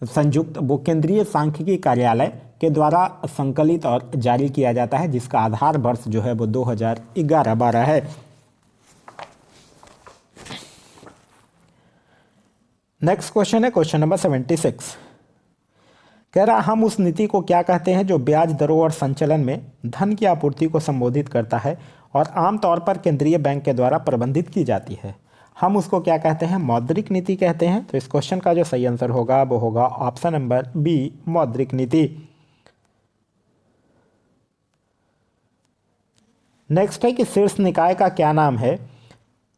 A: संयुक्त, वो केंद्रीय सांख्यिकी कार्यालय के द्वारा संकलित और जारी किया जाता है, जिसका आधार वर्ष जो है वो 2011-12 है। नेक्स्ट क्वेश्चन है क्वेश्चन नंबर 76। कह रहा हम उस नीति को क्या कहते हैं जो ब्याज दरों और संचलन में धन की आपूर्ति को संबोधित करता है और आमतौर पर केंद्रीय बैंक के द्वारा प्रबंधित की जाती है। हम उसको क्या कहते हैं, मौद्रिक नीति कहते हैं। तो इस क्वेश्चन का जो सही आंसर होगा वो होगा ऑप्शन नंबर बी, मौद्रिक नीति। नेक्स्ट है कि शीर्ष निकाय का क्या नाम है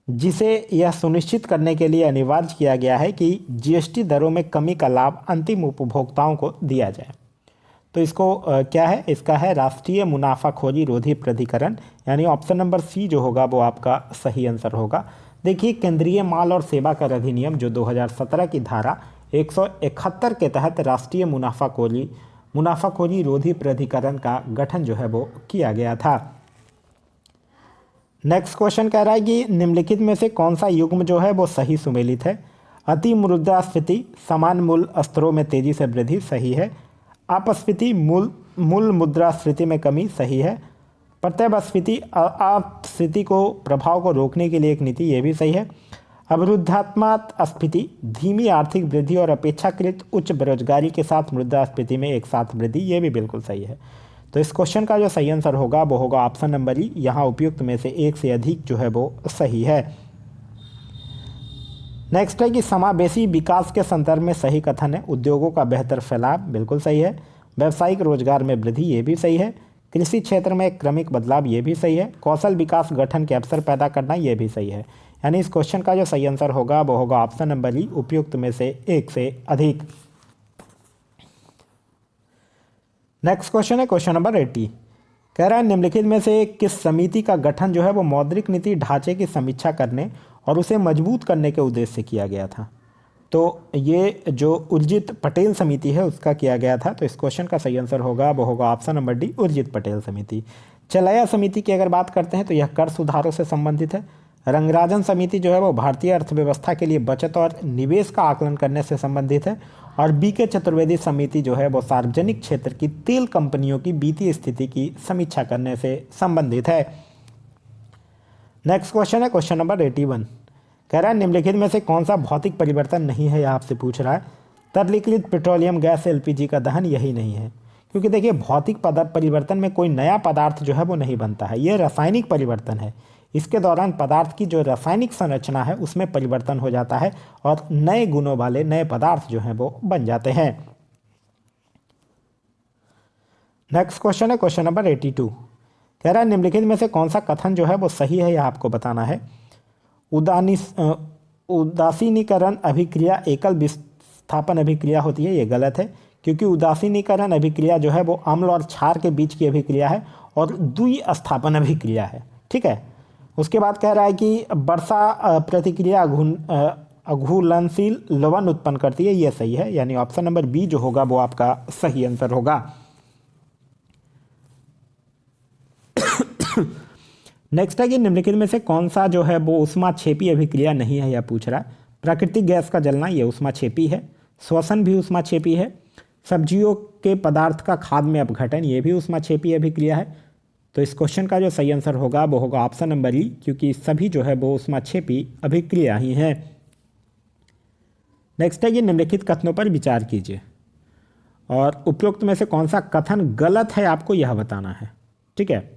A: जिसे यह सुनिश्चित करने के लिए अनिवार्य किया गया है कि GST दरों में कमी का लाभ अंतिम उपभोक्ताओं को दिया जाए। तो इसको क्या है, इसका है राष्ट्रीय मुनाफाखोरी रोधी प्राधिकरण, यानी ऑप्शन नंबर सी जो होगा वो आपका सही आंसर होगा। देखिए केंद्रीय माल और सेवा कर अधिनियम जो 2017 की धारा 171 के तहत राष्ट्रीय मुनाफाखोरी रोधी प्राधिकरण का गठन जो है वो किया गया था। नेक्स्ट क्वेश्चन कह रहा है कि निम्नलिखित में से कौन सा युग्म जो है वो सही सुमेलित है। अति मुद्रास्फीति, समान मूल्य स्तरों में तेजी से वृद्धि, सही है। अपस्फीति, मूल मुद्रास्फीति में कमी, सही है। प्रत्ययस्फीति, अपस्फीति को प्रभाव को रोकने के लिए एक नीति, ये भी सही है। अवरुद्धात्मक स्फीति, धीमी आर्थिक वृद्धि और अपेक्षाकृत उच्च बेरोजगारी के साथ मुद्रास्फीति में एक साथ वृद्धि, ये भी बिल्कुल सही है। तो इस क्वेश्चन का जो सही आंसर होगा वो होगा ऑप्शन नंबर ई, यहाँ उपयुक्त में से एक से अधिक जो है वो सही है। नेक्स्ट है कि समावेशी विकास के संदर्भ में सही कथन है। उद्योगों का बेहतर फैलाव, बिल्कुल सही है। व्यावसायिक रोजगार में वृद्धि, ये भी सही है। कृषि क्षेत्र में क्रमिक बदलाव, ये भी सही है। कौशल विकास गठन के अवसर पैदा करना, ये भी सही है। यानी इस क्वेश्चन का जो सही आंसर होगा वो होगा ऑप्शन नंबर ई, उपयुक्त में से एक से अधिक। नेक्स्ट क्वेश्चन है क्वेश्चन नंबर 80। कह रहा है निम्नलिखित में से किस समिति का गठन जो है वो मौद्रिक नीति ढांचे की समीक्षा करने और उसे मजबूत करने के उद्देश्य से किया गया था। तो ये जो उर्जित पटेल समिति है उसका किया गया था। तो इस क्वेश्चन का सही आंसर होगा वो होगा option number D, Urjit Patel समिति। चलैया समिति की अगर बात करते हैं तो यह कर सुधारों से संबंधित है। रंगराजन समिति जो है वो भारतीय अर्थव्यवस्था के लिए बचत और निवेश का आकलन करने से संबंधित है। और BK चतुर्वेदी समिति जो है वो सार्वजनिक क्षेत्र की तेल कंपनियों की वित्तीय स्थिति की समीक्षा करने से संबंधित है। नेक्स्ट क्वेश्चन है क्वेश्चन नंबर 81। कह रहा है निम्नलिखित में से कौन सा भौतिक परिवर्तन नहीं है, यह आपसे पूछ रहा है। तरलीकृत पेट्रोलियम गैस एलपीजी का दहन यही नहीं है, क्योंकि देखिए भौतिक परिवर्तन में कोई नया पदार्थ जो है वो नहीं बनता है, ये रासायनिक परिवर्तन है। इसके दौरान पदार्थ की जो रासायनिक संरचना है उसमें परिवर्तन हो जाता है और नए गुणों वाले नए पदार्थ जो हैं वो बन जाते हैं। नेक्स्ट क्वेश्चन है क्वेश्चन नंबर 82। कह रहा है निम्नलिखित में से कौन सा कथन जो है वो सही है, यह आपको बताना है। उदासीनीकरण अभिक्रिया एकल विस्थापन अभिक्रिया होती है, ये गलत है, क्योंकि उदासीनीकरण अभिक्रिया जो है वो अम्ल और क्षार के बीच की अभिक्रिया है और द्विस्थापन अभिक्रिया है। ठीक है। उसके बाद कह रहा है कि वर्षा प्रतिक्रिया अघुलनशील लवण उत्पन्न करती है, ये सही है, यानी ऑप्शन नंबर बी जो होगा वो आपका सही आंसर होगा। नेक्स्ट है कि निम्नलिखित में से कौन सा जो है वो ऊष्माक्षेपी अभिक्रिया नहीं है, यह पूछ रहा है। प्राकृतिक गैस का जलना ये ऊष्माक्षेपी है, श्वसन भी ऊष्माक्षेपी है, सब्जियों के पदार्थ का खाद में अपघटन ये भी ऊष्माक्षेपी अभिक्रिया है। तो इस क्वेश्चन का जो सही आंसर होगा वो होगा ऑप्शन नंबर ई, क्योंकि सभी जो है वो ऊष्माक्षेपी अभिक्रिया ही हैं। नेक्स्ट है कि निम्नलिखित कथनों पर विचार कीजिए और उपरोक्त में से कौन सा कथन गलत है आपको यह बताना है। ठीक है।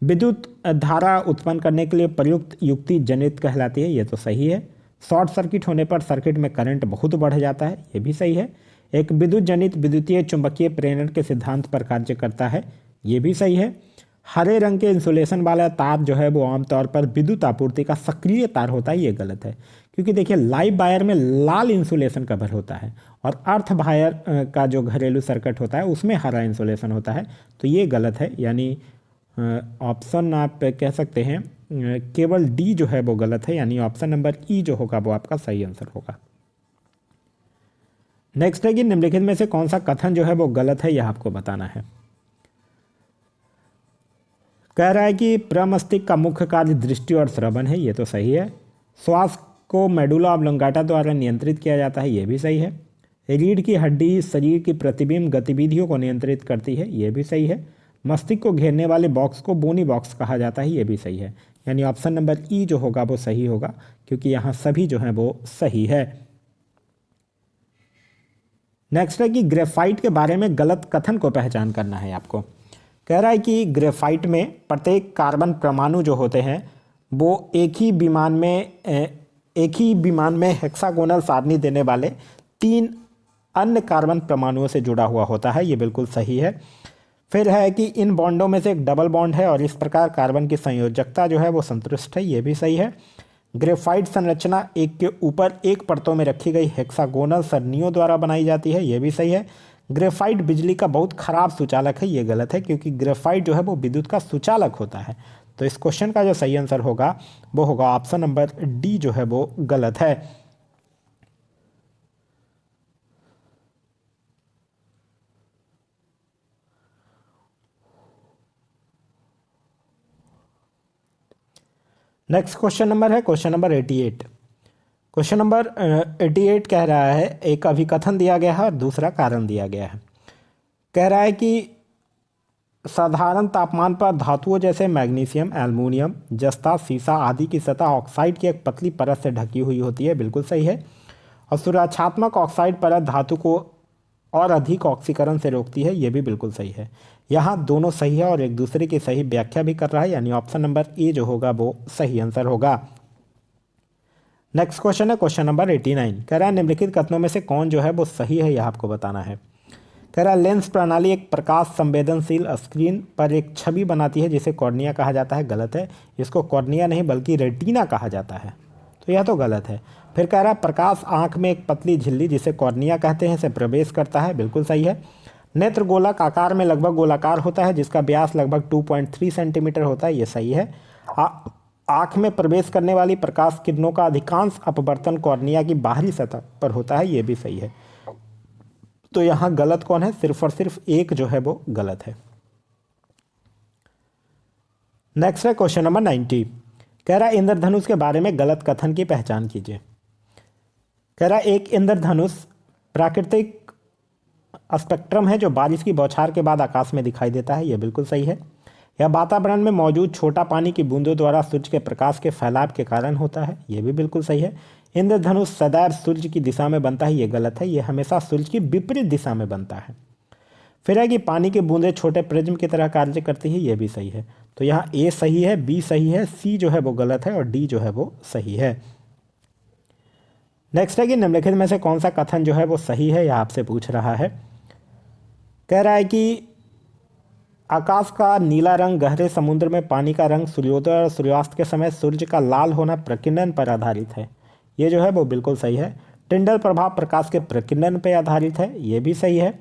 A: विद्युत धारा उत्पन्न करने के लिए प्रयुक्त युक्ति जनित कहलाती है, ये तो सही है। शॉर्ट सर्किट होने पर सर्किट में करंट बहुत बढ़ जाता है, ये भी सही है। एक विद्युत जनित विद्युतीय चुंबकीय प्रेरण के सिद्धांत पर कार्य करता है, ये भी सही है। हरे रंग के इंसुलेशन वाला तार जो है वो आमतौर पर विद्युत आपूर्ति का सक्रिय तार होता है, ये गलत है, क्योंकि देखिए लाइव वायर में लाल इंसुलेशन कवर होता है और अर्थ वायर का जो घरेलू सर्किट होता है उसमें हरा इंसुलेशन होता है, तो ये गलत है, यानी ऑप्शन आप कह सकते हैं केवल डी जो है वो गलत है, यानी ऑप्शन नंबर ई जो होगा वो आपका सही आंसर होगा। नेक्स्ट है कि निम्नलिखित में से कौन सा कथन जो है वो गलत है, यह आपको बताना है। कह रहा है कि प्रमस्तिष्क का मुख्य कार्य दृष्टि और श्रवण है, ये तो सही है। श्वास को मेडुला ऑब्लोंगाटा द्वारा नियंत्रित किया जाता है, ये भी सही है। रीढ़ की हड्डी शरीर की प्रतिबिंब गतिविधियों को नियंत्रित करती है, ये भी सही है। मस्तिष्क को घेरने वाले बॉक्स को बोनी बॉक्स कहा जाता है, ये भी सही है, यानी ऑप्शन नंबर ई जो होगा वो सही होगा, क्योंकि यहाँ सभी जो हैं वो सही है। नेक्स्ट है कि ग्रेफाइट के बारे में गलत कथन को पहचान करना है आपको। कह रहा है कि ग्रेफाइट में प्रत्येक कार्बन परमाणु जो होते हैं वो एक ही विमान में हेक्सागोनल सारणी देने वाले 3 अन्य कार्बन परमाणुओं से जुड़ा हुआ होता है, ये बिल्कुल सही है। फिर है कि इन बॉन्डों में से एक डबल बॉन्ड है और इस प्रकार कार्बन की संयोजकता जो है वो संतुष्ट है, ये भी सही है। ग्रेफाइट संरचना एक के ऊपर एक परतों में रखी गई हेक्सागोनल सरणियों द्वारा बनाई जाती है, ये भी सही है। ग्रेफाइट बिजली का बहुत खराब सुचालक है, ये गलत है, क्योंकि ग्रेफाइट जो है वो विद्युत का सुचालक होता है। तो इस क्वेश्चन का जो सही आंसर होगा वो होगा ऑप्शन नंबर डी जो है वो गलत है। नेक्स्ट क्वेश्चन नंबर है क्वेश्चन नंबर 88। क्वेश्चन नंबर 88 कह रहा है एक अभिकथन दिया गया है और दूसरा कारण दिया गया है। कह रहा है कि साधारण तापमान पर धातुओं जैसे मैग्नीशियम, एल्युमिनियम, जस्ता, सीसा आदि की सतह ऑक्साइड की एक पतली परत से ढकी हुई होती है, बिल्कुल सही है। और सुरक्षात्मक ऑक्साइड परत धातु को और अधिक ऑक्सीकरण से रोकती है, ये भी बिल्कुल सही है। यहाँ दोनों सही है और एक दूसरे की सही व्याख्या भी कर रहा है, यानी ऑप्शन नंबर ए जो होगा वो सही आंसर होगा। नेक्स्ट क्वेश्चन है क्वेश्चन नंबर 89। कह रहा है निम्नलिखित कथनों में से कौन जो है वो सही है, यह आपको बताना है। कह रहा है लेंस प्रणाली एक प्रकाश संवेदनशील स्क्रीन पर एक छवि बनाती है जिसे कॉर्निया कहा जाता है, गलत है। इसको कॉर्निया नहीं बल्कि रेटिना कहा जाता है, तो यह तो गलत है। फिर कह रहा है प्रकाश आंख में एक पतली झिल्ली जिसे कॉर्निया कहते हैं से प्रवेश करता है, बिल्कुल सही है। नेत्र गोलक आकार में लगभग गोलाकार होता है जिसका व्यास लगभग 2.3 सेंटीमीटर होता है, ये सही है। आँख में प्रवेश करने वाली प्रकाश किरणों का अधिकांश अपवर्तन कॉर्निया की बाहरी सतह पर होता है, ये भी सही है। तो यहाँ गलत कौन है, सिर्फ और सिर्फ एक जो है वो गलत है। नेक्स्ट है क्वेश्चन नंबर 90। कह रहा है इंद्रधनुष के बारे में गलत कथन की पहचान कीजिए। कह रहा है एक इंद्रधनुष प्राकृतिक स्पेक्ट्रम है जो बारिश की बौछार के बाद आकाश में दिखाई देता है, यह बिल्कुल सही है। यह वातावरण में मौजूद छोटा पानी की बूंदों द्वारा सूर्य के प्रकाश के फैलाव के कारण होता है, यह भी बिल्कुल सही है। इंद्रधनुष सदैव सूर्य की दिशा में बनता है, ये गलत है, यह हमेशा सूर्य की विपरीत दिशा में बनता है। फिर है कि पानी की बूंदें छोटे प्रिज्म की तरह कार्य करती है, यह भी सही है। तो यहाँ ए सही है, बी सही है, सी जो है वो गलत है और डी जो है वो सही है। नेक्स्ट है कि निम्नलिखित में से कौन सा कथन जो है वो सही है, यह आपसे पूछ रहा है। कह रहा है कि आकाश का नीला रंग, गहरे समुद्र में पानी का रंग, सूर्योदय और सूर्यास्त के समय सूर्य का लाल होना प्रकीर्णन पर आधारित है, ये जो है वो बिल्कुल सही है। टिंडल प्रभाव प्रकाश के प्रकीर्णन पर आधारित है, ये भी सही है।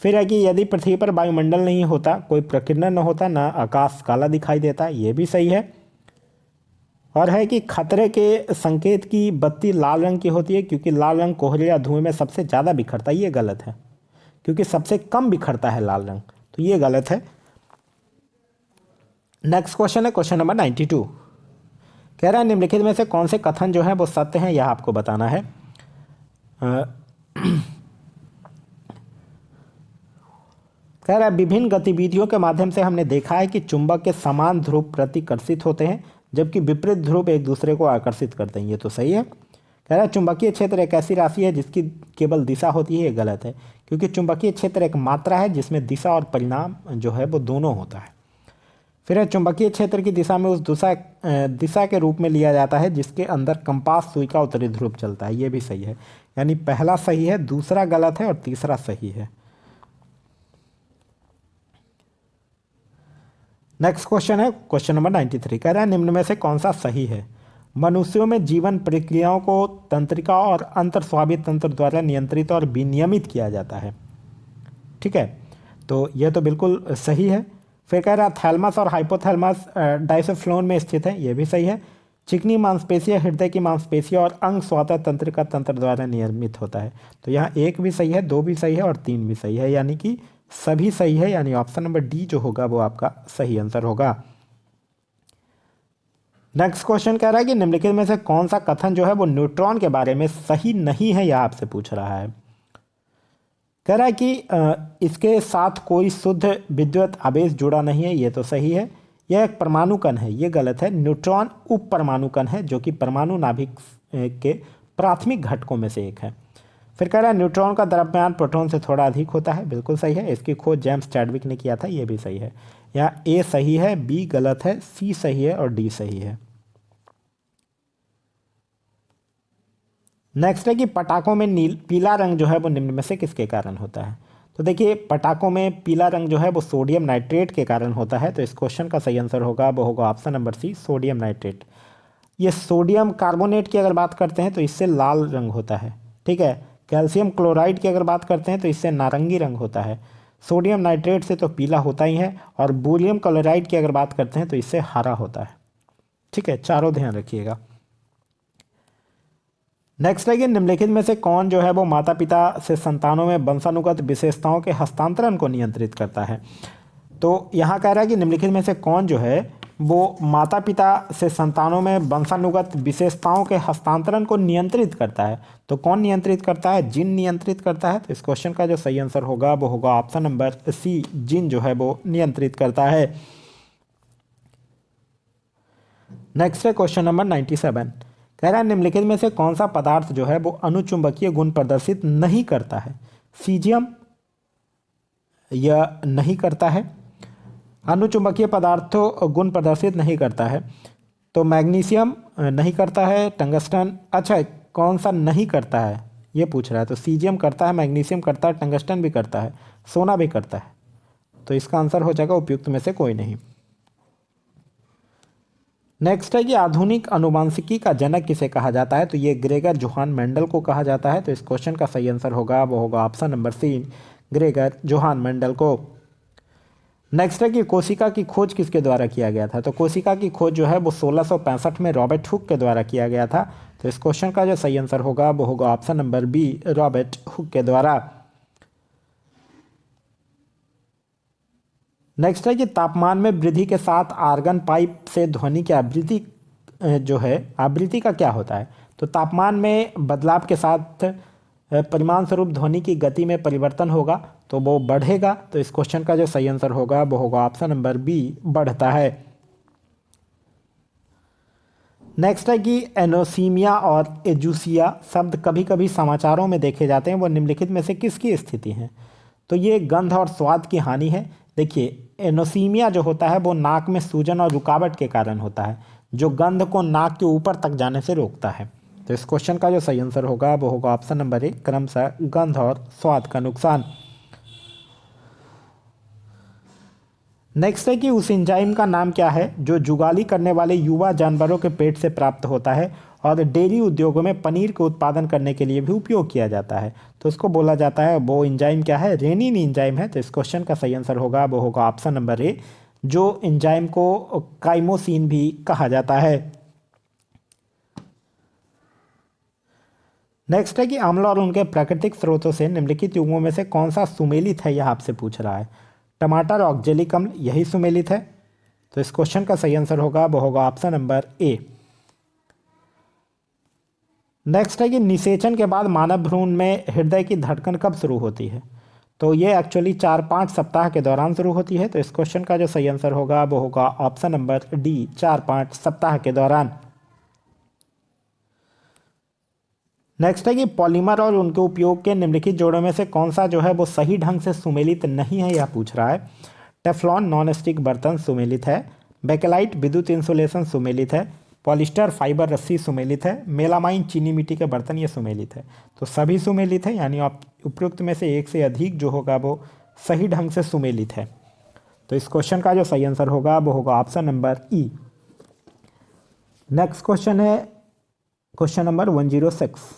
A: फिर है कि यदि पृथ्वी पर वायुमंडल नहीं होता, कोई प्रकीर्णन न होता, ना आकाश काला दिखाई देता, ये भी सही है। और है कि खतरे के संकेत की बत्ती लाल रंग की होती है क्योंकि लाल रंग कोहरे या धुएं में सबसे ज़्यादा बिखरता है, ये गलत है, क्योंकि सबसे कम बिखरता है लाल रंग, तो ये गलत है। नेक्स्ट क्वेश्चन है क्वेश्चन नंबर 92। कह रहा है निम्नलिखित में से कौन से कथन जो है वो सत्य हैं, यह आपको बताना है। कह रहा है विभिन्न गतिविधियों के माध्यम से हमने देखा है कि चुंबक के समान ध्रुव प्रतिकर्षित होते हैं जबकि विपरीत ध्रुव एक दूसरे को आकर्षित करते हैं, ये तो सही है। कह रहा है चुंबकीय क्षेत्र एक ऐसी राशि है जिसकी केवल दिशा होती है, ये गलत है, क्योंकि चुंबकीय क्षेत्र एक मात्रा है जिसमें दिशा और परिणाम जो है वो दोनों होता है। फिर है चुंबकीय क्षेत्र की दिशा में उस दिशा के रूप में लिया जाता है जिसके अंदर कंपास सुई का उत्तरी ध्रुव चलता है, ये भी सही है। यानी पहला सही है, दूसरा गलत है और तीसरा सही है। नेक्स्ट क्वेश्चन है क्वेश्चन नंबर 93। कह रहा है निम्न में से कौन सा सही है। मनुष्यों में जीवन प्रक्रियाओं को तंत्रिका और अंतर्स्वाभी तंत्र द्वारा नियंत्रित और विनियमित किया जाता है, ठीक है, तो यह तो बिल्कुल सही है। फिर कह रहा है थैलमस और हाइपोथैलमस डायसोफ्लोन में स्थित है, यह भी सही है। चिकनी मांसपेशियां हृदय की मांसपेशियां और अंग स्वतः तंत्रिका तंत्र द्वारा नियमित होता है, तो यहाँ एक भी सही है, दो भी सही है और तीन भी सही है, यानी कि सभी सही है, यानी ऑप्शन नंबर डी जो होगा वो आपका सही आंसर होगा। नेक्स्ट क्वेश्चन कह रहा है कि निम्नलिखित में से कौन सा कथन जो है वो न्यूट्रॉन के बारे में सही नहीं है, यह आपसे पूछ रहा है। कह रहा है कि इसके साथ कोई शुद्ध विद्युत आवेश जुड़ा नहीं है, ये तो सही है। यह एक परमाणु कण है, ये गलत है। न्यूट्रॉन उप परमाणु कण है जो कि परमाणु नाभिक के प्राथमिक घटकों में से एक है। फिर कह रहा है न्यूट्रॉन का द्रव्यमान प्रोटॉन से थोड़ा अधिक होता है, बिल्कुल सही है। इसकी खोज जेम्स चैडविक ने किया था, ये भी सही है। यहाँ ए सही है, बी गलत है, सी सही है और डी सही है। नेक्स्ट है कि पटाखों में पीला रंग जो है वो निम्न में से किसके कारण होता है। तो देखिए पटाखों में पीला रंग जो है वो सोडियम नाइट्रेट के कारण होता है, तो इस क्वेश्चन का सही आंसर होगा वो होगा option number C, sodium nitrate. ये सोडियम कार्बोनेट की अगर बात करते हैं तो इससे लाल रंग होता है, ठीक है। कैल्शियम क्लोराइड की अगर बात करते हैं तो इससे नारंगी रंग होता है। सोडियम नाइट्रेट से तो पीला होता ही है, और बोरियम क्लोराइड की अगर बात करते हैं तो इससे हरा होता है, ठीक है, चारों ध्यान रखिएगा। नेक्स्ट है कि निम्नलिखित में से कौन जो है वो माता पिता से संतानों में वंशानुगत विशेषताओं के हस्तांतरण को नियंत्रित करता है। तो यहाँ कह रहा है कि निम्नलिखित में से कौन जो है वो माता पिता से संतानों में वंशानुगत विशेषताओं के हस्तांतरण को नियंत्रित करता है। तो कौन नियंत्रित करता है, जीन नियंत्रित करता है। तो इस क्वेश्चन का जो सही आंसर होगा वो होगा ऑप्शन नंबर सी, जीन जो है वो नियंत्रित करता है। नेक्स्ट है क्वेश्चन नंबर 97। कह रहा है निम्नलिखित में से कौन सा पदार्थ जो है वो अनुचुंबकीय गुण प्रदर्शित नहीं करता है। सीजियम यह नहीं करता है, अनुचुंबकीय पदार्थों गुण प्रदर्शित नहीं करता है। तो मैग्नीशियम नहीं करता है, टंगस्टन, अच्छा कौन सा नहीं करता है ये पूछ रहा है। तो सीजियम करता है, मैग्नीशियम करता है, टंगस्टन भी करता है, सोना भी करता है। तो इसका आंसर हो जाएगा उपयुक्त में से कोई नहीं। नेक्स्ट है कि आधुनिक अनुवांशिकी का जनक किसे कहा जाता है। तो ये ग्रेगर जोहान मेंडल को कहा जाता है। तो इस क्वेश्चन का सही आंसर होगा वो होगा option number C, Gregor Johann Mendel को। नेक्स्ट है कि कोशिका की खोज किसके द्वारा किया गया था। तो कोशिका की खोज जो है वो 1665 में रॉबर्ट हुक के द्वारा किया गया था। तो इस क्वेश्चन का जो सही आंसर होगा वो होगा option number B, Robert Hooke के द्वारा। नेक्स्ट है कि तापमान में वृद्धि के साथ आर्गन पाइप से ध्वनि की आवृत्ति जो है, आवृत्ति का क्या होता है। तो तापमान में बदलाव के साथ परिमाण स्वरूप ध्वनि की गति में परिवर्तन होगा तो वो बढ़ेगा। तो इस क्वेश्चन का जो सही आंसर होगा वो होगा ऑप्शन नंबर बी, बढ़ता है। नेक्स्ट है कि एनोसीमिया और एजूसिया शब्द कभी कभी समाचारों में देखे जाते हैं, वो निम्नलिखित में से किसकी स्थिति है? तो ये गंध और स्वाद की हानि है। देखिए, एनोसीमिया जो होता है वो नाक में सूजन और रुकावट के कारण होता है, जो गंध को नाक के ऊपर तक जाने से रोकता है। तो इस क्वेश्चन का जो सही आंसर होगा वो होगा ऑप्शन नंबर ए, क्रमशः गंध और स्वाद का नुकसान। नेक्स्ट है कि उस एंजाइम का नाम क्या है जो जुगाली करने वाले युवा जानवरों के पेट से प्राप्त होता है और डेयरी उद्योगों में पनीर के उत्पादन करने के लिए भी उपयोग किया जाता है? तो उसको बोला जाता है, वो एंजाइम क्या है? रेनिन एंजाइम है। तो इस क्वेश्चन का सही आंसर होगा वो होगा ऑप्शन नंबर ए, जो एंजाइम को काइमोसिन भी कहा जाता है। नेक्स्ट है कि अम्ल और उनके प्राकृतिक स्रोतों से निम्नलिखित युग्मों में से कौन सा सुमेलित है, यह आपसे पूछ रहा है। टमाटर, ऑक्जेलिक अम्ल, यही सुमेलित है। तो इस क्वेश्चन का सही आंसर होगा वो होगा ऑप्शन नंबर ए। नेक्स्ट है कि निषेचन के बाद मानव भ्रूण में हृदय की धड़कन कब शुरू होती है? तो ये एक्चुअली 4-5 सप्ताह के दौरान शुरू होती है। तो इस क्वेश्चन का जो सही आंसर होगा वो होगा ऑप्शन नंबर डी, 4-5 सप्ताह के दौरान। नेक्स्ट है कि पॉलीमर और उनके उपयोग के निम्नलिखित जोड़ों में से कौन सा जो है वो सही ढंग से सुमेलित नहीं है, यह पूछ रहा है। टेफ्लॉन नॉन स्टिक बर्तन सुमेलित है, बेकेलाइट विद्युत इंसुलेशन सुमेलित है, पॉलिस्टर फाइबर रस्सी सुमेलित है, मेलामाइन चीनी मिट्टी के बर्तन ये सुमेलित है। तो सभी सुमेलित है, यानी आप उपयुक्त में से एक से अधिक जो होगा वो सही ढंग से सुमेलित है। तो इस क्वेश्चन का जो सही आंसर होगा वो होगा ऑप्शन नंबर ई। नेक्स्ट क्वेश्चन है क्वेश्चन नंबर 106।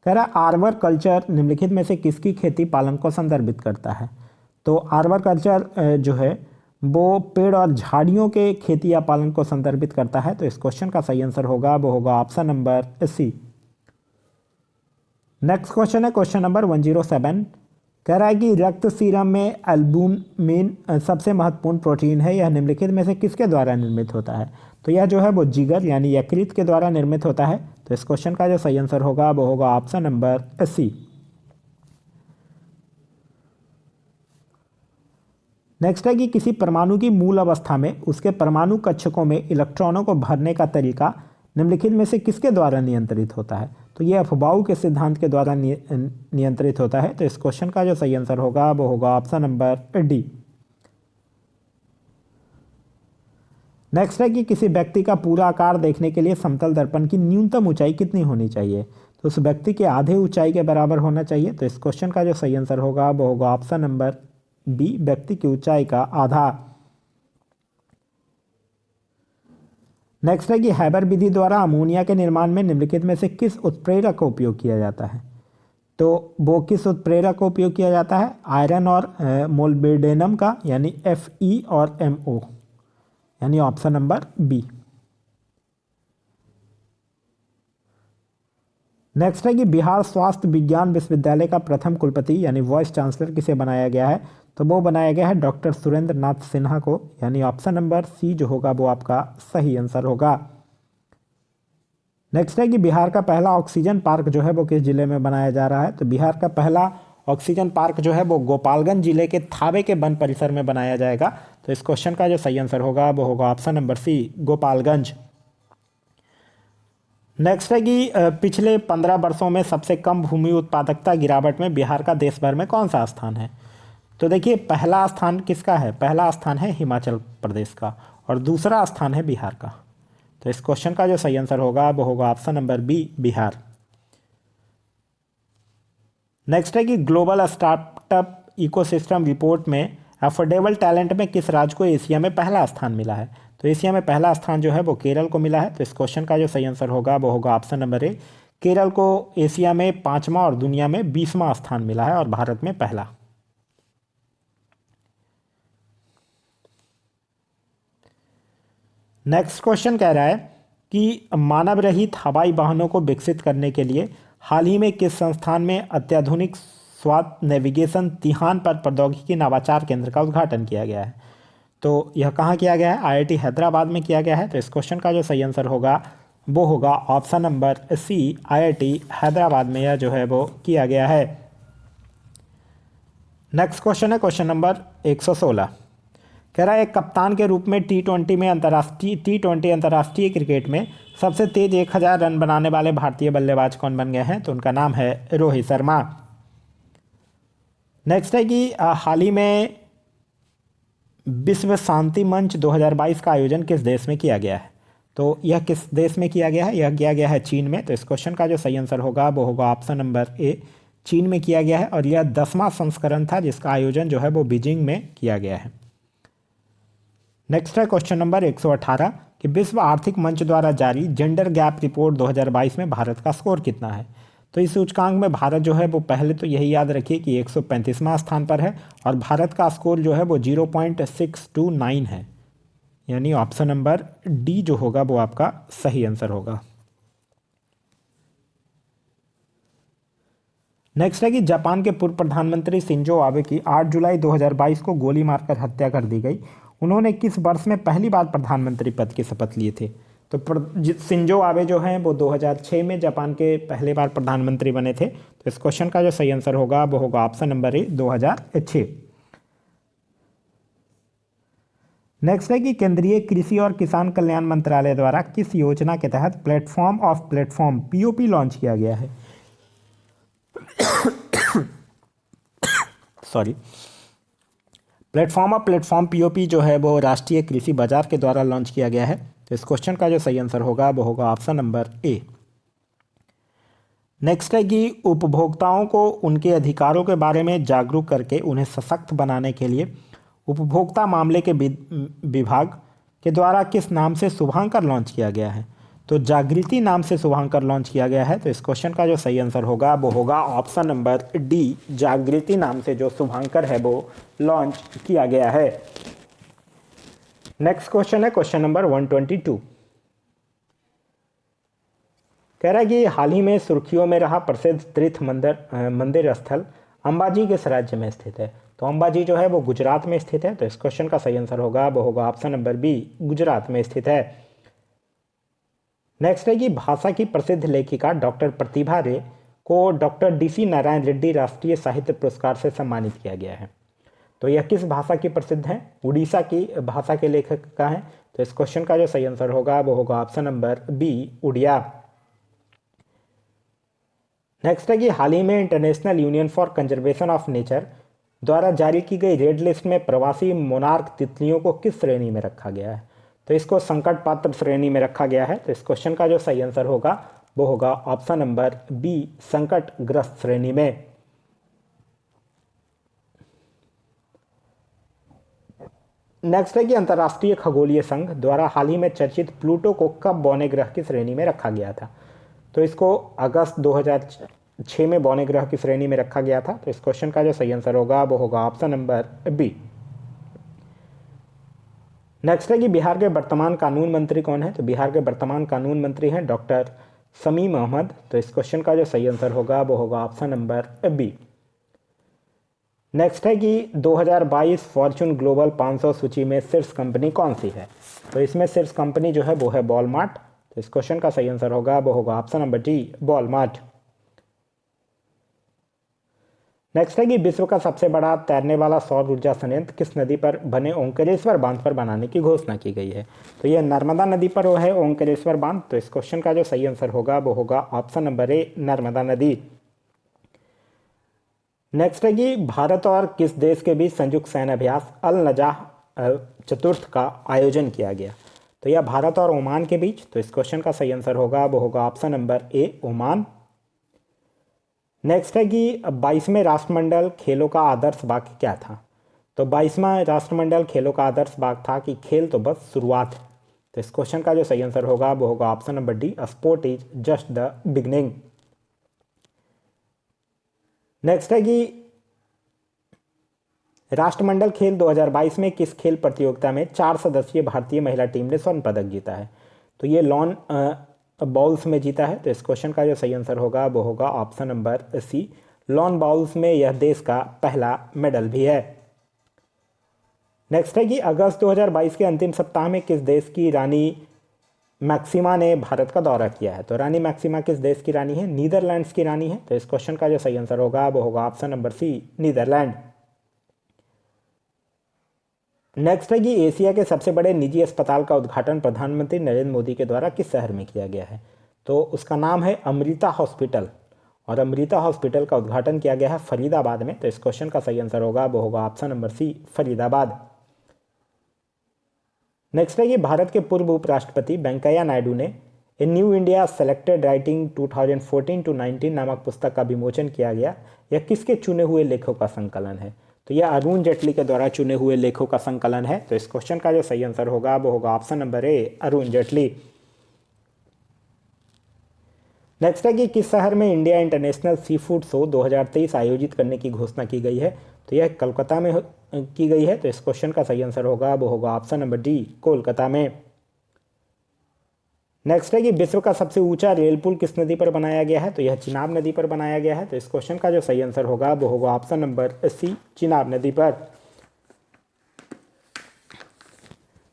A: कह रहा आर्बर कल्चर निम्नलिखित में से किसकी खेती पालन को संदर्भित करता है? तो आर्बर कल्चर जो है वो पेड़ और झाड़ियों के खेती या पालन को संदर्भित करता है। तो इस क्वेश्चन का सही आंसर होगा वो होगा option number C. Next question है क्वेश्चन नंबर 107। कह रहा है कि रक्त सीरम में एल्बुमिन सबसे महत्वपूर्ण प्रोटीन है, यह निम्नलिखित में से किसके द्वारा निर्मित होता है? तो यह जो है वो जिगर यानी यकृत के द्वारा निर्मित होता है। तो इस क्वेश्चन का जो सही आंसर होगा वो होगा ऑप्शन नंबर सी। नेक्स्ट है कि किसी परमाणु की मूल अवस्था में उसके परमाणु कक्षकों में इलेक्ट्रॉनों को भरने का तरीका निम्नलिखित में से किसके द्वारा नियंत्रित होता है? तो यह अफबाउ के सिद्धांत के द्वारा नियंत्रित होता है। तो इस क्वेश्चन का जो सही आंसर होगा वो होगा ऑप्शन नंबर डी। नेक्स्ट है कि किसी व्यक्ति का पूरा आकार देखने के लिए समतल दर्पण की न्यूनतम ऊंचाई कितनी होनी चाहिए? तो उस व्यक्ति के आधे ऊंचाई के बराबर होना चाहिए। तो इस क्वेश्चन का जो सही आंसर होगा वो होगा ऑप्शन नंबर बी, व्यक्ति की ऊंचाई का आधा। नेक्स्ट है कि हैबर विधि द्वारा अमोनिया के निर्माण में निम्नलिखित में से किस उत्प्रेरक का उपयोग किया जाता है? तो वो किस उत्प्रेरक का उपयोग किया जाता है? आयरन और मोल्बेडेनम का, यानी Fe और MO, यानी ऑप्शन नंबर बी। नेक्स्ट है कि बिहार स्वास्थ्य विज्ञान विश्वविद्यालय का प्रथम कुलपति यानी वाइस चांसलर किसे बनाया गया है? तो वो बनाया गया है डॉक्टर सुरेंद्र नाथ सिन्हा को, यानी ऑप्शन नंबर सी जो होगा वो आपका सही आंसर होगा। नेक्स्ट है कि बिहार का पहला ऑक्सीजन पार्क जो है वो किस जिले में बनाया जा रहा है? तो बिहार का पहला ऑक्सीजन पार्क जो है वो गोपालगंज जिले के थावे के वन परिसर में बनाया जाएगा। तो इस क्वेश्चन का जो सही आंसर होगा वो होगा option number C, Gopalganj. Next है कि पिछले 15 वर्षों में सबसे कम भूमि उत्पादकता गिरावट में बिहार का देश भर में कौन सा स्थान है? तो देखिए, पहला स्थान किसका है? पहला स्थान है हिमाचल प्रदेश का और दूसरा स्थान है बिहार का। तो इस क्वेश्चन का जो सही आंसर होगा वो होगा option number B, Bihar. Next है कि ग्लोबल स्टार्टअप इकोसिस्टम रिपोर्ट में अफोर्डेबल टैलेंट में किस राज्य को एशिया में पहला स्थान मिला है? तो एशिया में पहला स्थान जो है वो केरल को मिला है। तो इस क्वेश्चन का जो सही आंसर होगा वो होगा ऑप्शन नंबर ए, केरल को एशिया में 5वां और दुनिया में 20वां स्थान मिला है और भारत में पहला। नेक्स्ट क्वेश्चन कह रहा है कि मानव रहित हवाई वाहनों को विकसित करने के लिए हाल ही में किस संस्थान में अत्याधुनिक स्वात नेविगेशन तिहान पर प्रौद्योगिकी नवाचार केंद्र का उद्घाटन किया गया है? तो यह कहाँ किया गया है? IIT हैदराबाद में किया गया है। तो इस क्वेश्चन का जो सही आंसर होगा वो होगा option number C, IIT Hyderabad में यह जो है वो किया गया है। नेक्स्ट क्वेश्चन है क्वेश्चन नंबर 116। कह रहा है एक कप्तान के रूप में टी20 अंतर्राष्ट्रीय क्रिकेट में सबसे तेज 1000 रन बनाने वाले भारतीय बल्लेबाज कौन बन गए हैं? तो उनका नाम है रोहित शर्मा। नेक्स्ट है कि हाल ही में विश्व शांति मंच 2022 का आयोजन किस देश में किया गया है? तो यह किस देश में किया गया है? यह किया गया है चीन में। तो इस क्वेश्चन का जो सही आंसर होगा वो होगा ऑप्शन नंबर ए, चीन में किया गया है। और यह 10वां संस्करण था जिसका आयोजन जो है वो बीजिंग में किया गया है। नेक्स्ट है क्वेश्चन नंबर 118 कि विश्व आर्थिक मंच द्वारा जारी जेंडर गैप रिपोर्ट 2022 में भारत का स्कोर कितना है? तो इस सूचकांक में भारत जो है वो पहले तो यही याद रखिए कि 135वां स्थान पर है और भारत का स्कोर जो है वो 0.629 है, यानी ऑप्शन नंबर डी जो होगा वो आपका सही आंसर होगा। नेक्स्ट है कि जापान के पूर्व प्रधानमंत्री शिंजो आबे की 8 जुलाई 2022 को गोली मारकर हत्या कर दी गई। उन्होंने किस वर्ष में पहली बार प्रधानमंत्री पद की शपथ लिए थे? तो शिंजो आबे जो हैं वो 2006 में जापान के पहले बार प्रधानमंत्री बने थे। तो इस क्वेश्चन का जो सही आंसर होगा वो होगा ऑप्शन नंबर ए, 2006। नेक्स्ट है कि केंद्रीय कृषि और किसान कल्याण मंत्रालय द्वारा किस योजना के तहत platform of platform POP launch किया गया है? सॉरी, प्लेटफॉर्म POP जो है वो राष्ट्रीय कृषि बाजार के द्वारा लॉन्च किया गया है। तो इस क्वेश्चन का जो सही आंसर होगा वो होगा ऑप्शन नंबर ए। नेक्स्ट है कि उपभोक्ताओं को उनके अधिकारों के बारे में जागरूक करके उन्हें सशक्त बनाने के लिए उपभोक्ता मामले के विभाग के द्वारा किस नाम से शुभांकर लॉन्च किया गया है? तो जागृति नाम से शुभांकर लॉन्च किया गया है। तो इस क्वेश्चन का जो सही आंसर होगा वो होगा ऑप्शन नंबर डी, जागृति नाम से जो शुभांकर है वो लॉन्च किया गया है। नेक्स्ट क्वेश्चन है क्वेश्चन नंबर 122। कह रहा है कि हाल ही में सुर्खियों में रहा प्रसिद्ध तीर्थ मंदिर स्थल अंबाजी किस राज्य में स्थित है? तो अंबाजी जो है वो गुजरात में स्थित है। तो इस क्वेश्चन का सही आंसर होगा वो होगा ऑप्शन नंबर बी, गुजरात में स्थित है। नेक्स्ट है कि भाषा की प्रसिद्ध लेखिका डॉक्टर प्रतिभा रे को डॉक्टर DC नारायण रेड्डी राष्ट्रीय साहित्य पुरस्कार से सम्मानित किया गया है। तो यह किस भाषा की प्रसिद्ध है? उड़ीसा की भाषा के लेखक का है। तो इस क्वेश्चन का जो सही आंसर होगा वो होगा option number B, Odia. Next है कि हाल ही में International Union for Conservation of Nature द्वारा जारी की गई रेड लिस्ट में प्रवासी मोनार्क तितलियों को किस श्रेणी में रखा गया है? तो इसको संकट पात्र श्रेणी में रखा गया है। तो इस क्वेश्चन का जो सही आंसर होगा वो होगा ऑप्शन नंबर बी, संकटग्रस्त श्रेणी में। नेक्स्ट है कि अंतर्राष्ट्रीय खगोलीय संघ द्वारा हाल ही में चर्चित प्लूटो को कब बौने ग्रह की श्रेणी में रखा गया था? तो इसको अगस्त 2006 में बौने ग्रह की श्रेणी में रखा गया था। तो इस क्वेश्चन का जो सही आंसर होगा वो होगा ऑप्शन नंबर बी। नेक्स्ट है कि बिहार के वर्तमान कानून मंत्री कौन है? तो बिहार के वर्तमान कानून मंत्री हैं डॉक्टर शमीम अहमद। तो इस क्वेश्चन का जो सही आंसर होगा वो होगा ऑप्शन नंबर बी। नेक्स्ट है कि 2022 फॉर्च्यून ग्लोबल 500 सूची में शीर्ष कंपनी कौन सी है? तो इसमें शीर्ष कंपनी जो है वो है वॉलमार्ट। तो इस क्वेश्चन का सही आंसर होगा वो होगा option number D, Walmart. Next है कि विश्व का सबसे बड़ा तैरने वाला सौर ऊर्जा संयंत्र किस नदी पर बने ओंकारेश्वर बांध पर बनाने की घोषणा की गई है? तो यह नर्मदा नदी पर वो है ओंकारेश्वर बांध। तो इस क्वेश्चन का जो सही आंसर होगा वो होगा ऑप्शन नंबर ए, नर्मदा नदी। नेक्स्ट है कि भारत और किस देश के बीच संयुक्त सैन्य अभ्यास अल नजाह चतुर्थ का आयोजन किया गया? तो यह भारत और ओमान के बीच। तो इस क्वेश्चन का सही आंसर होगा वो होगा ऑप्शन नंबर ए, ओमान। नेक्स्ट है कि 22वें राष्ट्रमंडल खेलों का आदर्श वाक्य क्या था? तो 22वां राष्ट्रमंडल खेलों का आदर्श वाक्य था कि खेल तो बस शुरुआत है। तो इस क्वेश्चन का जो सही आंसर होगा वो होगा option number D, sport is just the beginning. Next है कि राष्ट्रमंडल खेल 2022 में किस खेल प्रतियोगिता में 4 सदस्यीय भारतीय महिला टीम ने स्वर्ण पदक जीता है? तो ये लॉन बाउल्स में जीता है। तो इस क्वेश्चन का जो सही आंसर होगा वो होगा option number C, lawn bowls में यह देश का पहला मेडल भी है। नेक्स्ट है कि अगस्त 2022 के अंतिम सप्ताह में किस देश की रानी मैक्सिमा ने भारत का दौरा किया है। तो रानी मैक्सिमा किस देश की रानी है? नीदरलैंड्स की रानी है। तो इस क्वेश्चन का जो सही आंसर होगा वो होगा option number C, Netherlands. Next है कि एशिया के सबसे बड़े निजी अस्पताल का उद्घाटन प्रधानमंत्री नरेंद्र मोदी के द्वारा किस शहर में किया गया है? तो उसका नाम है अमृता हॉस्पिटल, और अमृता हॉस्पिटल का उद्घाटन किया गया है फरीदाबाद में। तो इस क्वेश्चन का सही आंसर होगा वो होगा option number C, Faridabad. Next है कि भारत के पूर्व उपराष्ट्रपति वेंकैया नायडू ने a new India selected writing 2014-19 नामक पुस्तक का विमोचन किया गया। यह किसके चुने हुए लेखों का संकलन है? तो यह अरुण जेटली के द्वारा चुने हुए लेखों का संकलन है। तो इस क्वेश्चन का जो सही आंसर होगा वो होगा ऑप्शन नंबर ए, अरुण जेटली। नेक्स्ट है कि किस शहर में India international sea food show 2023 आयोजित करने की घोषणा की गई है? तो यह कोलकाता में की गई है। तो इस क्वेश्चन का सही आंसर होगा वो होगा ऑप्शन नंबर डी, कोलकाता में। नेक्स्ट है कि विश्व का सबसे ऊंचा रेल पुल किस नदी पर बनाया गया है? तो यह चिनाब नदी पर बनाया गया है। तो इस क्वेश्चन का जो सही आंसर होगा वो होगा ऑप्शन नंबर सी, चिनाब नदी पर।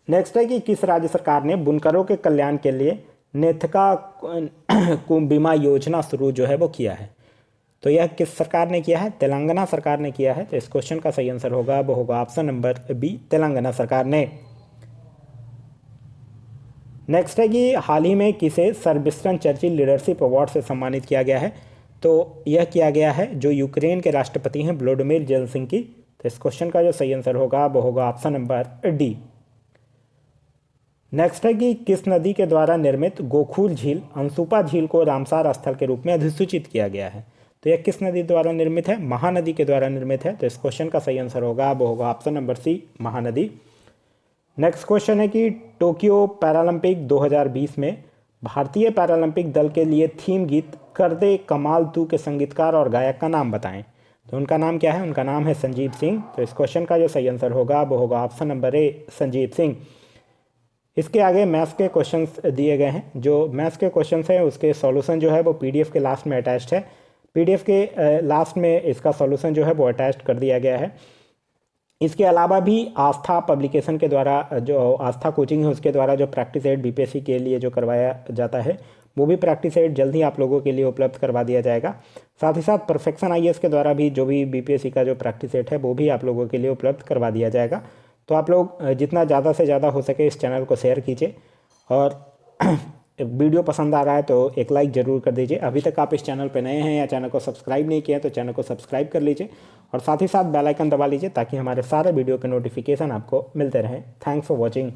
A: नेक्स्ट है कि किस राज्य सरकार ने बुनकरों के कल्याण के लिए नेथका कुंभ बीमा योजना शुरू जो है वो किया है? तो यह किस सरकार ने किया है? तेलंगाना सरकार ने किया है। तो इस क्वेश्चन का सही आंसर होगा वो होगा ऑप्शन नंबर बी, तेलंगाना सरकार ने। नेक्स्ट है कि हाल ही में किसे sir Winston Churchill leadership award से सम्मानित किया गया है? तो यह किया गया है जो यूक्रेन के राष्ट्रपति हैं व्लादिमीर जेलेंस्की। तो इस क्वेश्चन का जो सही आंसर होगा वो होगा ऑप्शन नंबर डी। नेक्स्ट है कि किस नदी के द्वारा निर्मित गोखूर झील अंसुपा झील को रामसार स्थल के रूप में अधिसूचित किया गया है? तो यह किस नदी द्वारा निर्मित है? महानदी के द्वारा निर्मित है। तो इस क्वेश्चन का सही आंसर होगा वो होगा option number C, Mahanadi. Next question है कि टोक्यो पैरालंपिक 2020 में भारतीय पैरालंपिक दल के लिए थीम गीत कर दे कमाल तू के संगीतकार और गायक का नाम बताएं। तो उनका नाम क्या है? उनका नाम है संजीव सिंह। तो इस क्वेश्चन का जो सही आंसर होगा वो होगा ऑप्शन नंबर ए, संजीव सिंह। इसके आगे मैथ्स के क्वेश्चंस दिए गए हैं। जो मैथ्स के क्वेश्चंस हैं उसके सॉल्यूशन जो है वो पीडीएफ के लास्ट में अटैच्ड है। पीडीएफ के लास्ट में इसका सॉल्यूशन जो है वो अटैच्ड कर दिया गया है। इसके अलावा भी आस्था पब्लिकेशन के द्वारा, जो आस्था कोचिंग है उसके द्वारा जो प्रैक्टिस सेट बीपीएससी के लिए जो करवाया जाता है वो भी प्रैक्टिस सेट जल्द ही आप लोगों के लिए उपलब्ध करवा दिया जाएगा। साथ ही साथ परफेक्शन आईएएस के द्वारा भी जो भी बीपीएससी का जो प्रैक्टिस सेट है वो भी आप लोगों के लिए उपलब्ध करवा दिया जाएगा। तो आप लोग जितना ज़्यादा से ज़्यादा हो सके इस चैनल को शेयर कीजिए, और वीडियो पसंद आ रहा है तो एक लाइक ज़रूर कर दीजिए। अभी तक आप इस चैनल पर नए हैं या चैनल को सब्सक्राइब नहीं किया तो चैनल को सब्सक्राइब कर लीजिए, और साथ ही साथ बेल आइकन दबा लीजिए ताकि हमारे सारे वीडियो के नोटिफिकेशन आपको मिलते रहें। Thanks for watching.